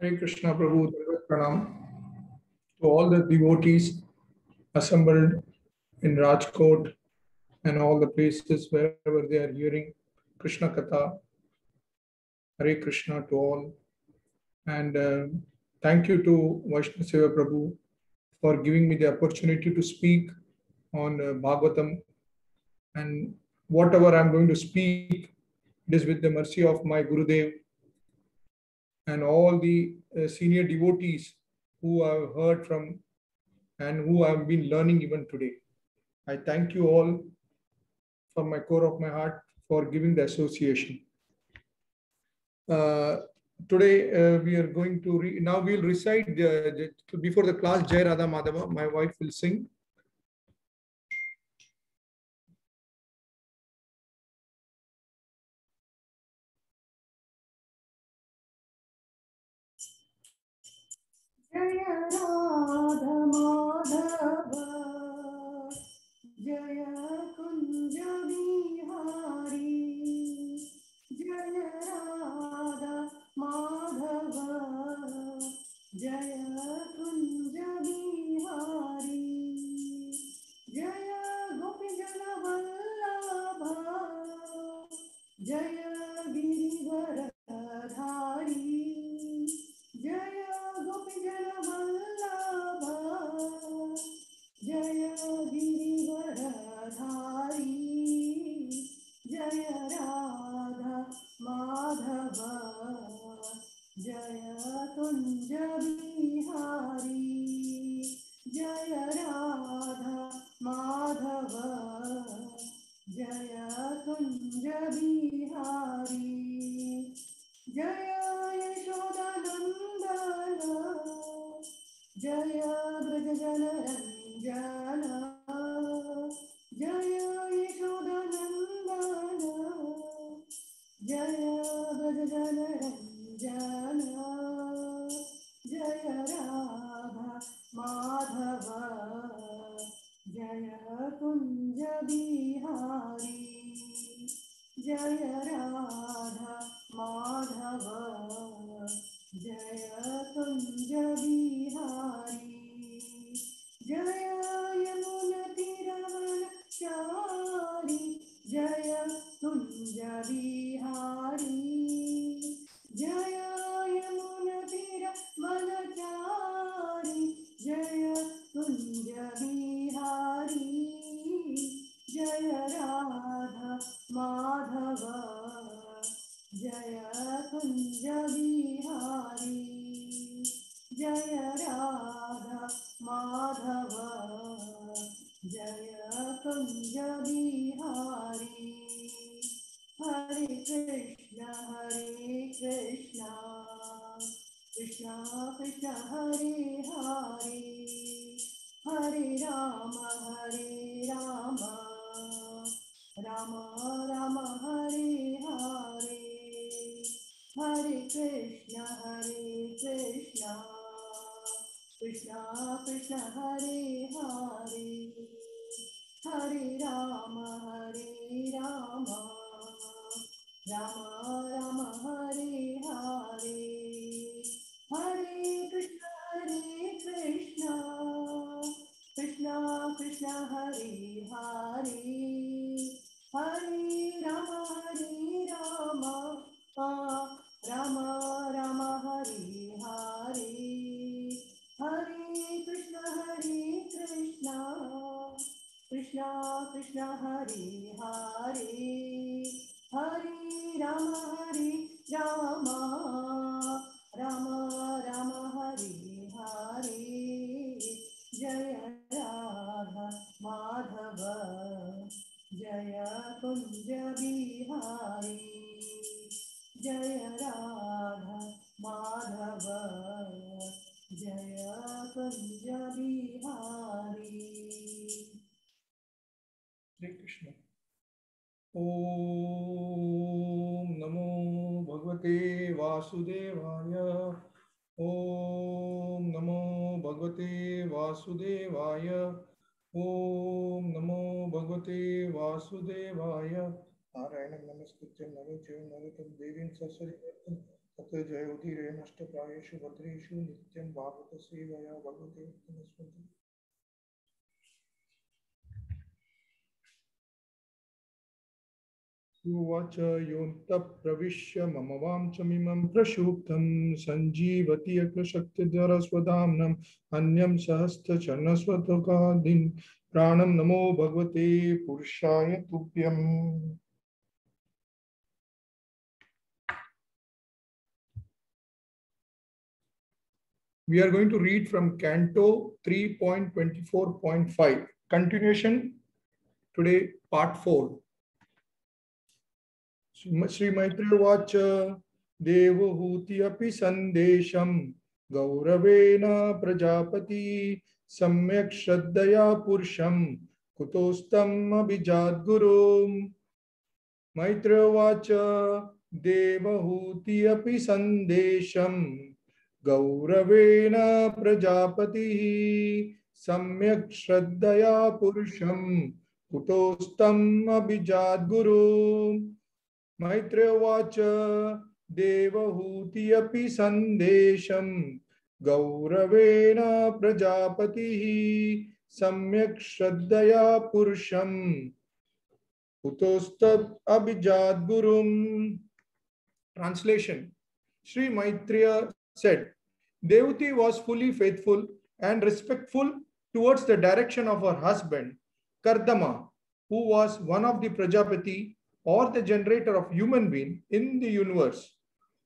Hare Krishna Prabhu, Dandavat Pranam to all the devotees assembled in Rajkot and all the places wherever they are hearing Krishna Katha. Hare Krishna to all. And thank you to Vaishnava Seva Prabhu for giving me the opportunity to speak on Bhagavatam. And whatever I'm going to speak, it is with the mercy of my Gurudev and all the senior devotees who I've heard from and who I've been learning even today. I thank you all from my core of my heart for giving the association. Today we are going to now we'll recite before the class Jai Radha Madhava. My wife will sing. Jai Radha Madhava, Jai Kunja Bihari, Jai Radha Madhava, Jai Kunja Bihari, Jai Gopi Jana Vallabha, Jai Giridharadhari, Jaya Gopi Jana Vallabha, Jaya Giridharadhari, Jaya Radha Madhava, Jaya Kunja Bihari, Jaya Radha Madhava, Jaya Kunja Bihari, Jaya Yashodanandana, Jaya Brajajana Ranjana, Jaya Yashodanandana, Jaya Brajajana Ranjana, Jaya Radha Madhava, Jaya Kunja Bihari, Jaya Radha Madhava, Jaya Kunja Bihari, Jaya Yamuna Tiravanachari, Jaya Kunja Bihari, Jaya Yamuna Tiravanachari, Jaya Kunja Bihari, Jaya Radha Madhava, Jaya Kunja Bihari, Jaya Radha Madhava, Jaya Kunja Bihari, Hare Krishna, Krishna Krishna Hare Hare, Hare Rama, Rama Rama Hare Hare, Hare Krishna, Krishna Krishna Hare Hare, Hare Rama, Rama Rama Hare Hare, Hare Krishna, Krishna Krishna Hare Hare, Hare Rama, Rama Rama Hare Hare, Hare Krishna, Krishna Krishna Hare Hare, Hare Rama, Rama Rama Hare Hare, Jaya Radha Madhava, Jaya Kunja Bihari, Jaya Radha Madhava, Jaya Kunja Bihari. Hare Krishna. Om Namo Bhagavate Vasudevaya. Om Namo Bhagavate Vasudevaya. Om Namo Bhagavate Vasudevaya. Narayanam Namaskrityam Naram Chaivam Narottam Devim Saraswatim ततो जय उदीरे नष्टप्रायेषु भद्रेषु नित्यं भागवत सेवया भगवते उत्तमस्मृति। उवाच योऽन्तः प्रविश्य मम वाञ्छमिमं प्रक्षुब्धं सञ्जीवति अक्लशक्तिधरस्वधाम्नम् अन्यं सहस्रचरणस्वतोकादीन् प्राणं नमो भगवते पुरुषाय तुभ्यम्। We are going to read from Canto 3.24.5. Continuation today, part 4. Sri Maitreya Vacha Devahuti api sandesham Gauravena Prajapati Samyak Shraddhaya Purusham Kutostam Abhijat Gurum. Maitreya Vacha Devahuti api sandesham Gauravena Prajapati Samyak Shraddhaya Purusham Kutostam Abhijat Guru. Maitreya Vacha Devahuti api sandesham Gauravena Prajapati Samyak Shraddhaya Purusham Kutostam Abhijat Gurum. Translation. Sri Maitreya said, Devahuti was fully faithful and respectful towards the direction of her husband, Kardama, who was one of the Prajapati or the generator of human being in the universe.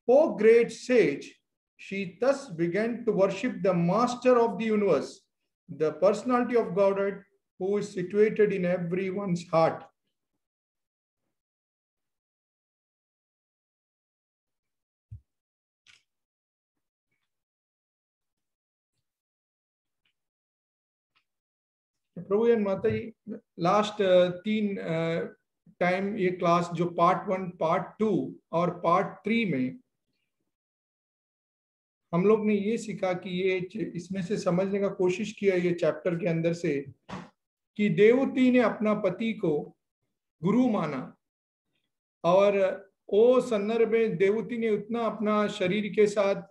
O great sage, she thus began to worship the master of the universe, the personality of Godhead, who is situated in everyone's heart. Prabhu and mata ji last 3 time ये class जो part 1, part 2 और part 3 में हम लोग ने ये सीखा कि ये इसमें से समझने का कोशिश किया ये चैप्टर के अंदर से कि देवहूति ने अपना पति को गुरु माना और वो संदर्भ में देवहूति ने उतना अपना शरीर के साथ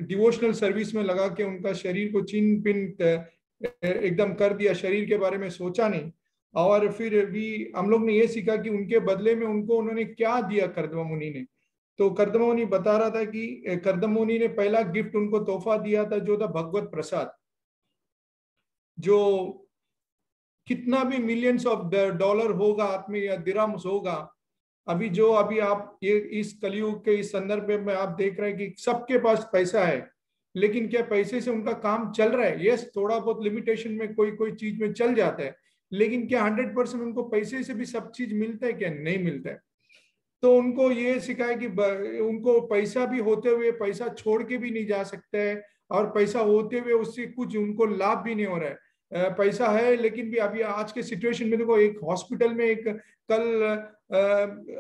डिवोशनल सर्विस में लगा के उनका शरीर को चिन पिन एकदम कर दिया, शरीर के बारे में सोचा नहीं। और फिर भी हम लोग ने ये सीखा कि उनके बदले में उन्होंने क्या दिया कर्दम मुनि ने। तो कर्दम मुनि बता रहा था कि कर्दम मुनि ने पहला गिफ्ट उनको तोहफा दिया था जो था भगवत प्रसाद, जो कितना भी मिलियंस ऑफ डॉलर होगा आप में या दिरहम्स होगा, अभी आप ये इस कलयुग के इस संदर्भ में आप देख रहे हैं कि सबके पास पैसा है, लेकिन क्या पैसे से उनका काम चल रहा है? यस, थोड़ा बहुत लिमिटेशन में कोई चीज में चल जाता है, लेकिन क्या 100% उनको पैसे से भी सब चीज मिलता है? क्या नहीं मिलता है। तो उनको ये सिखाया कि उनको पैसा भी होते हुए पैसा छोड़ के भी नहीं जा सकता है, और पैसा होते हुए उससे कुछ उनको लाभ भी नहीं हो रहा है। पैसा है लेकिन भी अभी आज के सिचुएशन में देखो, एक हॉस्पिटल में एक कल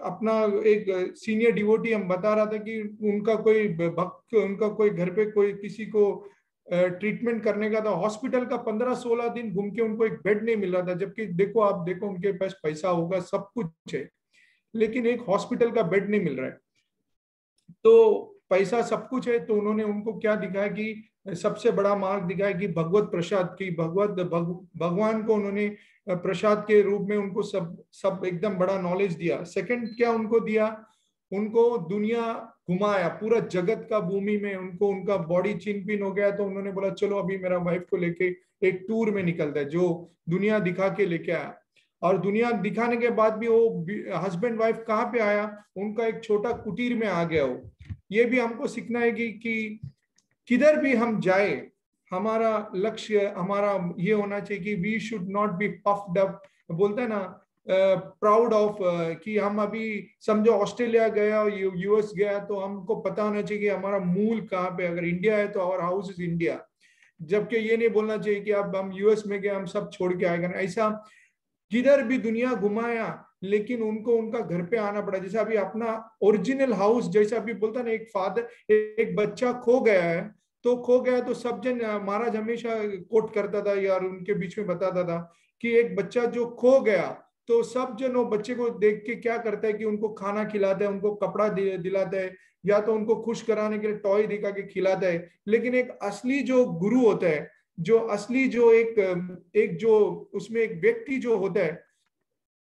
अपना एक सीनियर डिवोटी हम बता रहा था कि उनका कोई भक्त, उनका कोई घर पे कोई किसी को ट्रीटमेंट करने का था, हॉस्पिटल का 15-16 दिन घूम के उनको एक बेड नहीं मिल रहा था, जबकि आप देखो उनके पास पैसा होगा, सब कुछ है, लेकिन एक हॉस्पिटल का बेड नहीं मिल रहा है। तो पैसा सब कुछ है, तो उन्होंने उनको क्या दिखाया कि सबसे बड़ा मार्ग दिखाया कि भगवत प्रसाद की भगवान को उन्होंने प्रसाद के रूप में उनको सब एकदम बड़ा नॉलेज दिया। सेकंड क्या उनको दिया? उनको दुनिया घुमाया, पूरा जगत का भूमि में उनको, उनका बॉडी चिन पिन हो गया, तो उन्होंने बोला चलो अभी मेरा वाइफ को लेके एक टूर में निकलता है, जो दुनिया दिखा के लेके आया। और दुनिया दिखाने के बाद भी वो हस्बैंड वाइफ कहाँ पे आया? उनका एक छोटा कुटीर में आ गया। वो ये भी हमको सीखना है कि किधर भी हम जाए, हमारा लक्ष्य, हमारा ये होना चाहिए कि we should not be puffed up, बोलते हैं ना, प्राउड ऑफ, कि हम अभी समझो ऑस्ट्रेलिया गया, यूएस गया, तो हमको पता होना चाहिए कि हमारा मूल कहाँ पे। अगर इंडिया है तो आवर हाउस इज इंडिया, जबकि ये नहीं बोलना चाहिए कि अब हम यूएस में गए, हम सब छोड़ के आएगा। ऐसा किधर भी दुनिया घुमाया, लेकिन उनको उनका घर पे आना पड़ा। जैसे अभी अपना ओरिजिनल हाउस, जैसे अभी बोलता ना, एक फादर, एक बच्चा खो गया है, तो सब जन, महाराज हमेशा कोट करता था यार, उनके बीच में बताता था कि एक बच्चा जो खो गया तो सब जन वो बच्चे को देख के क्या करता है कि उनको खाना खिलाता है, उनको कपड़ा दिलाता है, या तो उनको खुश कराने के लिए टॉय दिखा के खिलाता है। लेकिन एक असली जो गुरु होता है, जो असली जो एक जो उसमें एक व्यक्ति जो होता है,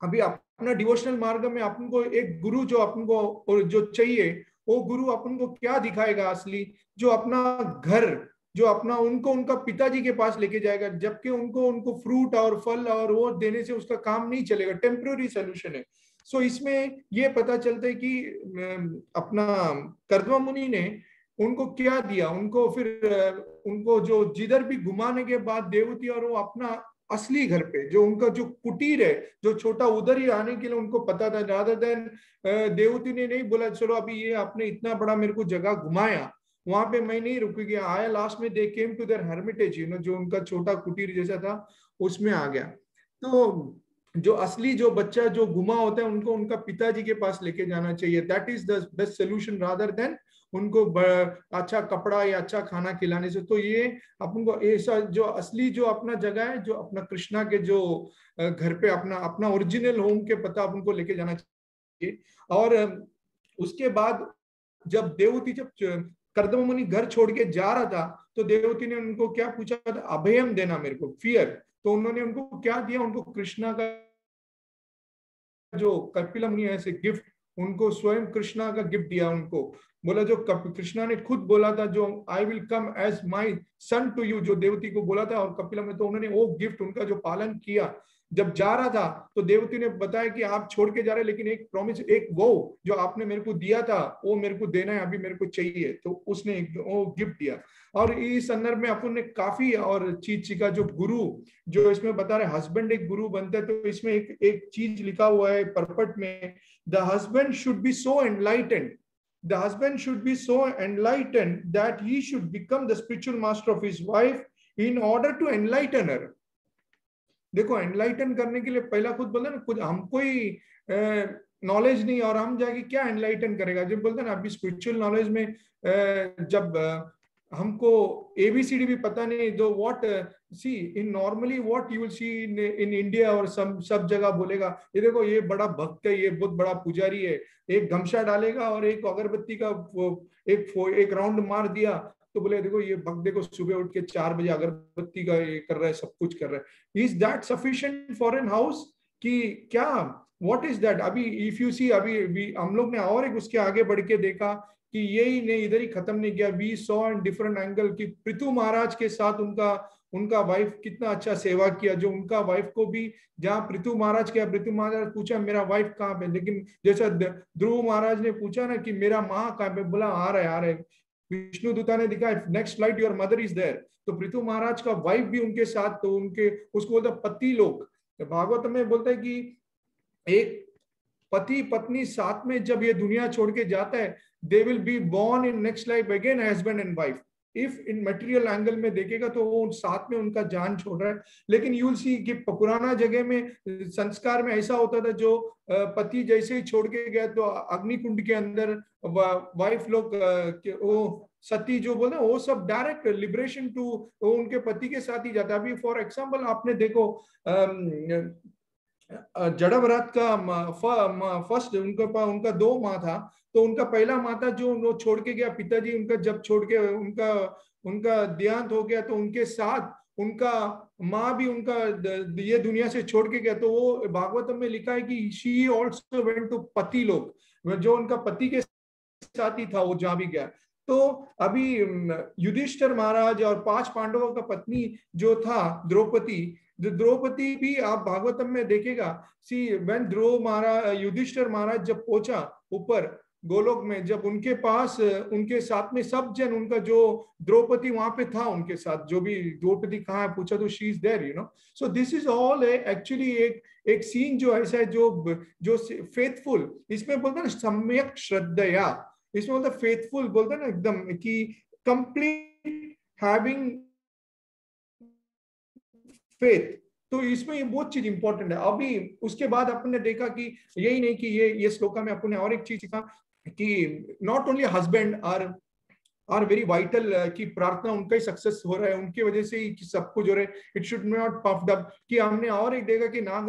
अभी अपना डिवोशनल मार्ग में अपन को एक गुरु जो अपन को जो चाहिए, वो गुरु अपन को क्या दिखाएगा असली, जो अपना घर, जो अपना उनको उनका पिताजी के पास लेके जाएगा, जबकि उनको उनको फ्रूट और फल और वो देने से उसका काम नहीं चलेगा, टेम्पररी सोल्यूशन है। सो इसमें ये पता चलता है कि अपना कर्दम मुनि ने उनको क्या दिया, उनको फिर उनको जो जिधर भी घुमाने के बाद देवती और वो अपना असली घर पे जो उनका जो कुटीर है, जो छोटा, उधर ही आने के लिए उनको पता था। रादर देन देवती ने नहीं बोला चलो अभी ये आपने इतना बड़ा मेरे को जगह घुमाया, वहां पे मैं नहीं रुकूंगी, आया लास्ट में दे केम टू देयर हर्मिटेज, जो उनका छोटा कुटीर जैसा था उसमें आ गया। तो जो असली जो बच्चा जो गुमा होता है उनको उनका पिताजी के पास लेके जाना चाहिए। That is the best solution rather than उनको अच्छा कपड़ा या अच्छा खाना खिलाने से। तो ये अपन को ऐसा जो असली जो अपना जगह है, जो अपना कृष्णा के जो घर पे अपना अपना ओरिजिनल होम के पता अपन को लेके जाना चाहिए। और उसके बाद जब देवती जब कर्दम मुनि घर छोड़ के जा रहा था, तो देवती ने उनको क्या पूछा था, अभयम देना मेरे को, फियर। तो उन्होंने उनको क्या दिया, उनको कृष्णा का जो कपिला मुनि ऐसे गिफ्ट, उनको स्वयं कृष्णा का गिफ्ट दिया उनको। बोला जो कृष्णा ने खुद बोला था, जो I will come as my son to you, जो देवती को बोला था, और कपिला में तो उन्होंने वो गिफ्ट उनका जो पालन किया। जब जा रहा था तो देवती ने बताया कि आप छोड़ के जा रहे, लेकिन एक प्रॉमिस, एक वो जो आपने मेरे को दिया था वो मेरे को देना है, अभी मेरे को चाहिए। तो उसने एक वो गिफ्ट दिया। और इस संदर्भ में अपन ने काफी और चीज सीखा। जो गुरु जो इसमें बता रहे हस्बैंड एक गुरु बनता है, तो इसमें एक चीज लिखा हुआ है परपट में, the husband should be so enlightened, the husband should be so enlightened that he should become the spiritual master of his wife in order to enlighten her। देखो एनलाइटन करने के लिए पहला खुद बोलते ना, कुछ हमको ही नॉलेज नहीं और हम जाके क्या एनलाइटन करेगा। जब बोलते ना अभी स्पिरिचुअल नॉलेज में जब हमको एबीसीडी भी पता नहीं, जो what see in normally what you will see in India और सब जगह बोलेगा, ये देखो ये बड़ा भक्त है, ये बहुत बड़ा पुजारी है, एक गमछा डालेगा और एक अगरबत्ती का एक राउंड मार दिया, तो बोले देखो ये भक्त देखो सुबह उठ के 4 बजे अगरबत्ती का ये कर रहा है, सब कुछ कर रहा है। Is that sufficient for an house कि क्या, व्हाट इज दैट। अभी इफ यू सी, अभी हम लोग ने और एक उसके आगे बढ़ के देखा कि यही ने इधर ही खत्म नहीं किया। We saw in different angle कि पृथु महाराज के साथ उनका वाइफ कितना अच्छा सेवा किया। जो उनका वाइफ को भी, जहाँ पृथु महाराज किया, पृथु महाराज पूछा मेरा वाइफ कहाँ पे, लेकिन जैसा ध्रुव महाराज ने पूछा ना कि मेरा माँ कहाँ पे, बोला आ रहे विष्णु दूता ने दिखा next flight your mother is there. तो पृथु महाराज का वाइफ भी उनके साथ, तो उनके उसको बोलता पति लोग। भागवत में बोलता है कि एक पति पत्नी साथ में जब ये दुनिया छोड़ के जाता है, they will be born in next life again husband and wife. If in material angle में देखेगा तो वो साथ में उनका जान छोड़ रहा है। लेकिन यू विल सी कि पुराना जगह में संस्कार में ऐसा होता था, जो पति जैसे ही छोड़ के गया तो अग्निकुंड के अंदर वाइफ लोग वो सती जो बोलते हैं, वो सब डायरेक्ट लिबरेशन टू उनके पति के साथ ही जाता है। अभी फॉर एग्जाम्पल आपने देखो जड़भरत का फर्स्ट उनका 2 माँ था। तो उनका पहला माता जो छोड़ के गया, पिताजी उनका जब छोड़ के उनका देहांत हो गया, तो उनके साथ उनका माँ भी उनका ये दुनिया से छोड़ के गया। तो वो भागवतम में लिखा है कि शी ऑल्सो वेंट टू पति लोक, जो उनका पति के साथ ही था वो जहां भी गया। तो अभी युधिष्ठिर महाराज और 5 पांडवों का पत्नी जो था द्रौपदी भी आप भागवतम में देखेगा। सी व्हेन युधिष्ठिर महाराज जब पहुंचा ऊपर गोलोक में, जब उनके पास उनके साथ में सब जन, उनका जो द्रौपदी वहां पे था उनके साथ, जो भी द्रौपदी कहाँ है पूछा तो she is there, you know. So this is all actually एक सीन जो ऐसा है जो फेथफुल, इसमें बोलते हैं सम्यक श्रद्धया, इसमें बोलते फेथफुल बोलते हैं ना एकदम कि कंप्लीट हैविंग फेथ। तो इसमें ये बहुत चीज इंपॉर्टेंट है। अभी उसके बाद अपन ने देखा कि यही नहीं कि ये श्लोका में अपन ने और एक चीज सीखा कि not only husband are very vital, की प्रार्थना उनका ही सक्सेस हो रहा है, उनकी वजह से ही सब कुछ हो रहा है। It should not puffed up. कि हमने और एक देखा कि नाग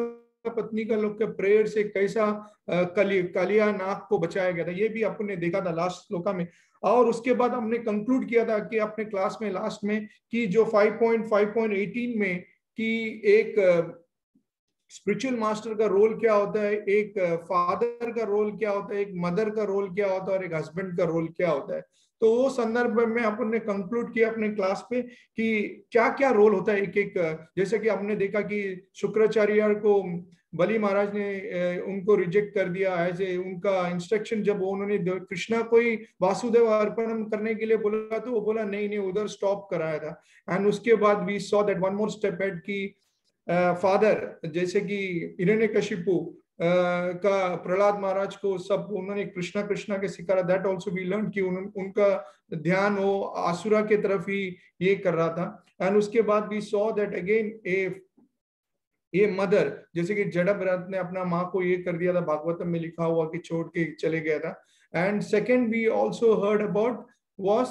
पत्नी का लोग के प्रेयर से कैसा कालिया नाग को बचाया गया था, ये भी अपन ने देखा था लास्ट श्लोका में। और उसके बाद हमने कंक्लूड किया था कि अपने क्लास में लास्ट में कि जो 5.5.18 में कि एक स्पिरिचुअल मास्टर का रोल क्या होता है, एक फादर का रोल क्या होता है, एक मदर का रोल क्या होता है और एक हस्बैंड का रोल क्या होता है। तो वो संदर्भ में अपन ने कंक्लूड किया अपने क्लास पे कि क्या क्या रोल होता है एक एक। जैसे कि हमने देखा कि शुक्राचार्य को बलि महाराज ने उनको रिजेक्ट कर दिया एज ए उनका इंस्ट्रक्शन। जब उन्होंने कृष्णा को ही वासुदेव अर्पण करने के लिए बोला तो वो बोला नहीं नहीं, उधर स्टॉप कराया था। एंड उसके बाद we saw that one more step at की फादर जैसे कि हिरण्यकशिपु का प्रहलाद महाराज को सब उन्होंने कृष्णा कृष्णा के सिखाया। दैट आल्सो वी लर्न कि उनका ध्यान वो आसुरा के तरफ ही ये कर रहा था। एंड उसके बाद वी सॉ दैट अगेन ये मदर जैसे कि जड़ा भरत ने अपना माँ को ये कर दिया था, भागवतम में लिखा हुआ कि छोड़ के चले गया था। And second we also heard about was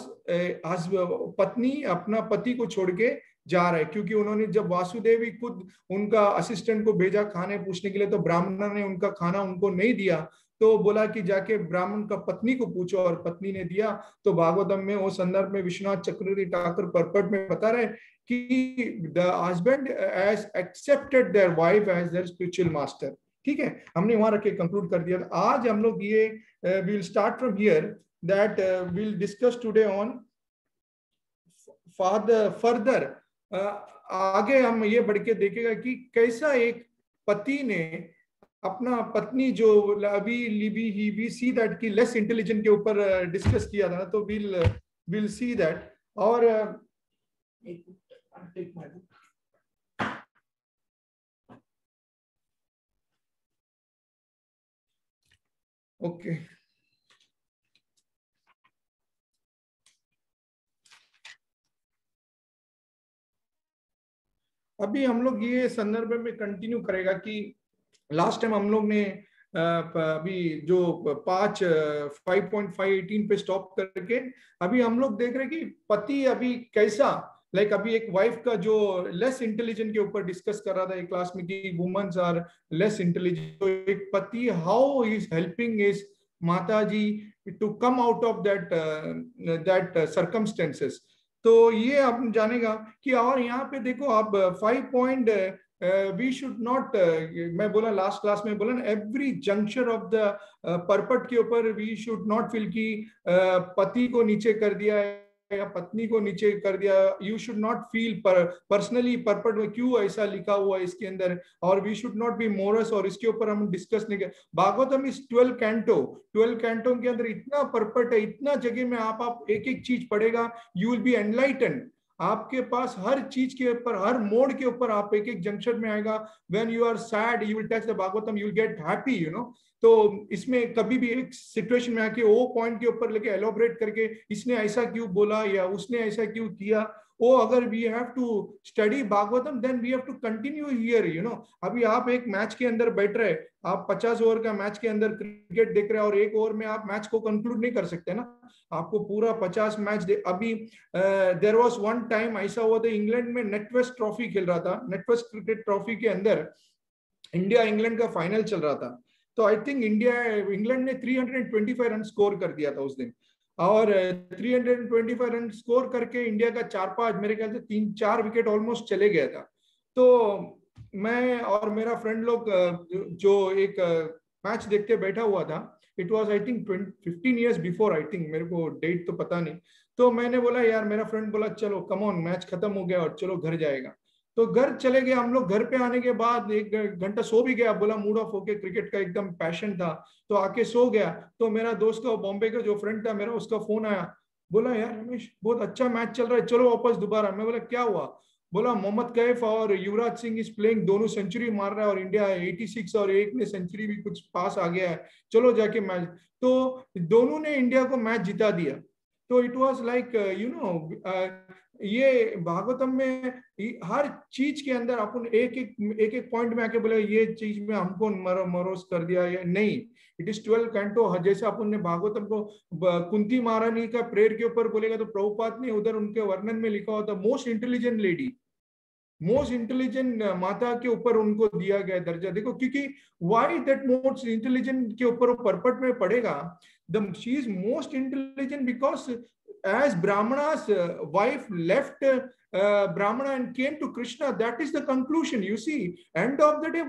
पत्नी अपना पति को छोड़ के जा रहे, क्योंकि उन्होंने जब वासुदेव ही खुद उनका असिस्टेंट को भेजा खाने पूछने के लिए तो ब्राह्मण ने उनका खाना उनको नहीं दिया, तो बोला कि जाके ब्राह्मण का पत्नी को पूछो, और पत्नी ने दिया। तो भागवतम में वो संदर्भ में विश्वनाथ चक्रवर्ती ठाकुर पर्पट में बता रहे कि the husband has accepted their wife as their spiritual master. ठीक है, हमने वहां रख के कंक्लूड कर दिया। आज हम लोग ये will start from here that will discuss today on further. आगे हम ये बढ़ के देखेगा कि कैसा एक पति ने अपना पत्नी जो अभी वी सी दैट की लेस इंटेलिजेंट के ऊपर डिस्कस किया था, तो विल सी दैट। और ओके अभी हम लोग ये संदर्भ में कंटिन्यू करेगा कि लास्ट टाइम हम लोग ने अभी जो 5.518 पे स्टॉप करके अभी हम लोग देख रहे हैं कि पति अभी कैसा लाइक अभी एक वाइफ का जो लेस इंटेलिजेंट के ऊपर डिस्कस कर रहा था एक क्लास में कि वुमेन्स आर लेस इंटेलिजेंट। तो एक पति how is helping is mata ji to come out of that circumstances. तो ये आप जानेगा कि और यहाँ पे देखो आप 5. वी शुड नॉट, मैं बोला लास्ट क्लास में बोला ना, एवरी जंक्शन ऑफ द पर्पट के ऊपर वी शुड नॉट फील कि पति को नीचे कर दिया या पत्नी को नीचे कर दिया। You should not feel personally पर्पट में क्यों ऐसा लिखा हुआ है इसके अंदर, और we should not be morose, और इसके ऊपर हम डिस्कस नहीं कर। भागवतम इस 12 कैंटो के अंदर इतना पर्पट है, इतना जगह में आप एक एक चीज पढ़ेगा, यू विल बी एनलाइटन। आपके पास हर चीज के ऊपर हर मोड के ऊपर आप एक एक जंक्शन में आएगा। When you are sad you will touch the Bhagavatam, you will get happy, you know. तो इसमें कभी भी एक सिचुएशन में आके वो पॉइंट के ऊपर लेके एलोबरेट करके इसने ऐसा क्यों बोला या उसने ऐसा क्यों किया, वो अगर we have to study Bhagavatam then we have to continue here, you know. अभी आप एक मैच के अंदर बैठ रहे, आप 50 ओवर का मैच के अंदर क्रिकेट देख रहे हैं और एक ओवर में आप मैच को कंक्लूड नहीं कर सकते ना, आपको पूरा 50 मैच अभी देयर वाज वन टाइम ऐसा हुआ था इंग्लैंड में नेटवेस्ट ट्रॉफी खेल रहा था। नेटवेस्ट क्रिकेट ट्रॉफी के अंदर इंडिया इंग्लैंड का फाइनल चल रहा था। तो आई थिंक इंग्लैंड ने 325 रन स्कोर कर दिया था उस दिन, और 325 रन स्कोर करके इंडिया का 4-5 मेरे ख्याल से 3-4 विकेट ऑलमोस्ट चले गया था। तो मैं और मेरा फ्रेंड लोग जो एक मैच देख के बैठा हुआ था, it was I think 15 years before, I think, मेरे को डेट तो पता नहीं। तो मैंने बोला यार, मेरा फ्रेंड बोला चलो कम ऑन, मैच खत्म हो गया और चलो घर जाएगा। तो घर चले गए हम लोग। घर पे आने के बाद 1 घंटा सो भी गया, बोला मूड ऑफ होके, क्रिकेट का एकदम पैशन था तो आके सो गया। तो मेरा दोस्त का बॉम्बे का जो फ्रेंड था मेरा, उसका फोन आया, बोला यार रमेश बहुत अच्छा मैच चल रहा है, चलो वापस दोबारा। मैं बोला क्या हुआ? बोला मोहम्मद कैफ और युवराज सिंह इज प्लेइंग, दोनों सेंचुरी मार रहा है और इंडिया 86 और एक ने सेंचुरी भी कुछ पास आ गया है, चलो जाके मैच। तो दोनों ने इंडिया को मैच जिता दिया। तो it was like you know, ये भागवतम में हर चीज के अंदर अपन एक एक पॉइंट में आके बोले ये चीज में हमको मरोस कर दिया या नहीं। It is 12 canto. जैसे अपन ने भागवतम को कुंती महारानी का प्रेयर के ऊपर बोलेगा तो प्रभुपाद ने उधर उनके वर्णन में लिखा होता most intelligent lady, most intelligent माता के ऊपर उनको दिया गया दर्जा। देखो क्योंकि व्हाई दैट मोस्ट इंटेलिजेंट के ऊपर वो परपट में पड़ेगा, the she is most intelligent because as Brahmana's wife left Brahmana and came to Krishna. That is the conclusion. You see, end of the day,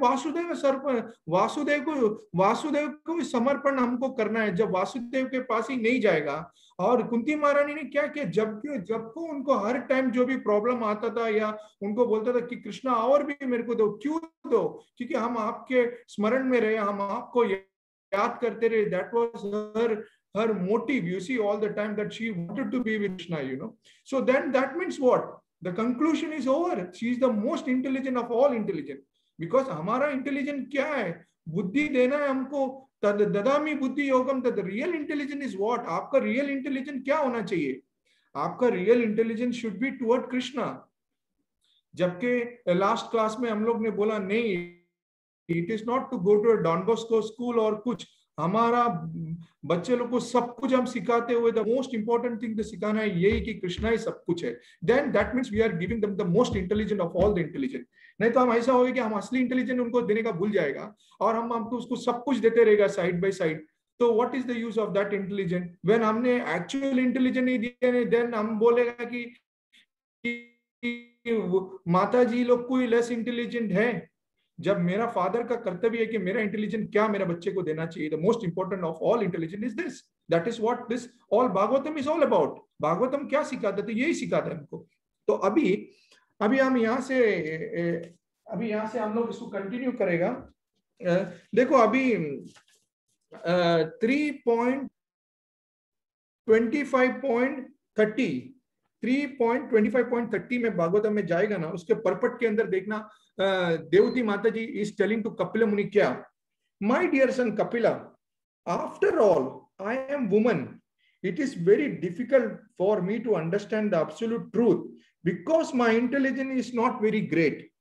Vasudev को समर्पण हमको करना है। जब वासुदेव के पास ही नहीं जाएगा, और कुंती महारानी ने क्या किया, जबको उनको हर टाइम जो भी प्रॉब्लम आता था या उनको बोलता था कि कृष्णा और भी मेरे को दो, क्यों दो, क्योंकि हम आपके स्मरण में रहे, हम आपको याद करते रहे। That was her motive, you see, all the time that she wanted to be with Krishna, you know. So then that means what? The conclusion is over. She is the most intelligent of all intelligent. Because हमारा intelligent क्या है? बुद्धि देना है हमको। तद ददामि बुद्धि योगम। तद real intelligent is what? आपका real intelligent क्या होना चाहिए? आपका real intelligence should be toward Krishna. जबकि लास्ट क्लास में हम लोग ने बोला नहीं, it is not to go to a Don Bosco school और कुछ। हमारा बच्चे लोग को सब कुछ हम सिखाते हुए द मोस्ट इंपॉर्टेंट थिंग सिखाना है यही कि कृष्णा ही सब कुछ है। Then that means we are giving them the most intelligent of all the intelligent. नहीं तो हम ऐसा होगा कि हम असली इंटेलिजेंट उनको देने का भूल जाएगा और हम हमको उसको सब कुछ देते रहेगा साइड बाय साइड। तो what is the use of that intelligent when हमने एक्चुअल इंटेलिजेंट नहीं दिया नहीं। देन हम बोलेगा कि माता जी लोग कोई लेस इंटेलिजेंट है, जब मेरा फादर का कर्तव्य है कि मेरा इंटेलिजेंट क्या मेरा बच्चे को देना चाहिए। The most important of all intelligent is this. That is what this all Bhagavatam is all about. Bhagavatam क्या सिखाता है, तो यही सिखाता है हमको। तो अभी हम यहाँ से हम लोग इसको कंटिन्यू करेगा। देखो अभी 3.25.30 में भागवतम में जाएगा ना, उसके परपट के अंदर देखना देवती माता ji is telling to Kapil Muni क्या, my dear son Kapila, after all I am woman, it is very difficult for me to understand the absolute truth because my intelligence is not very great.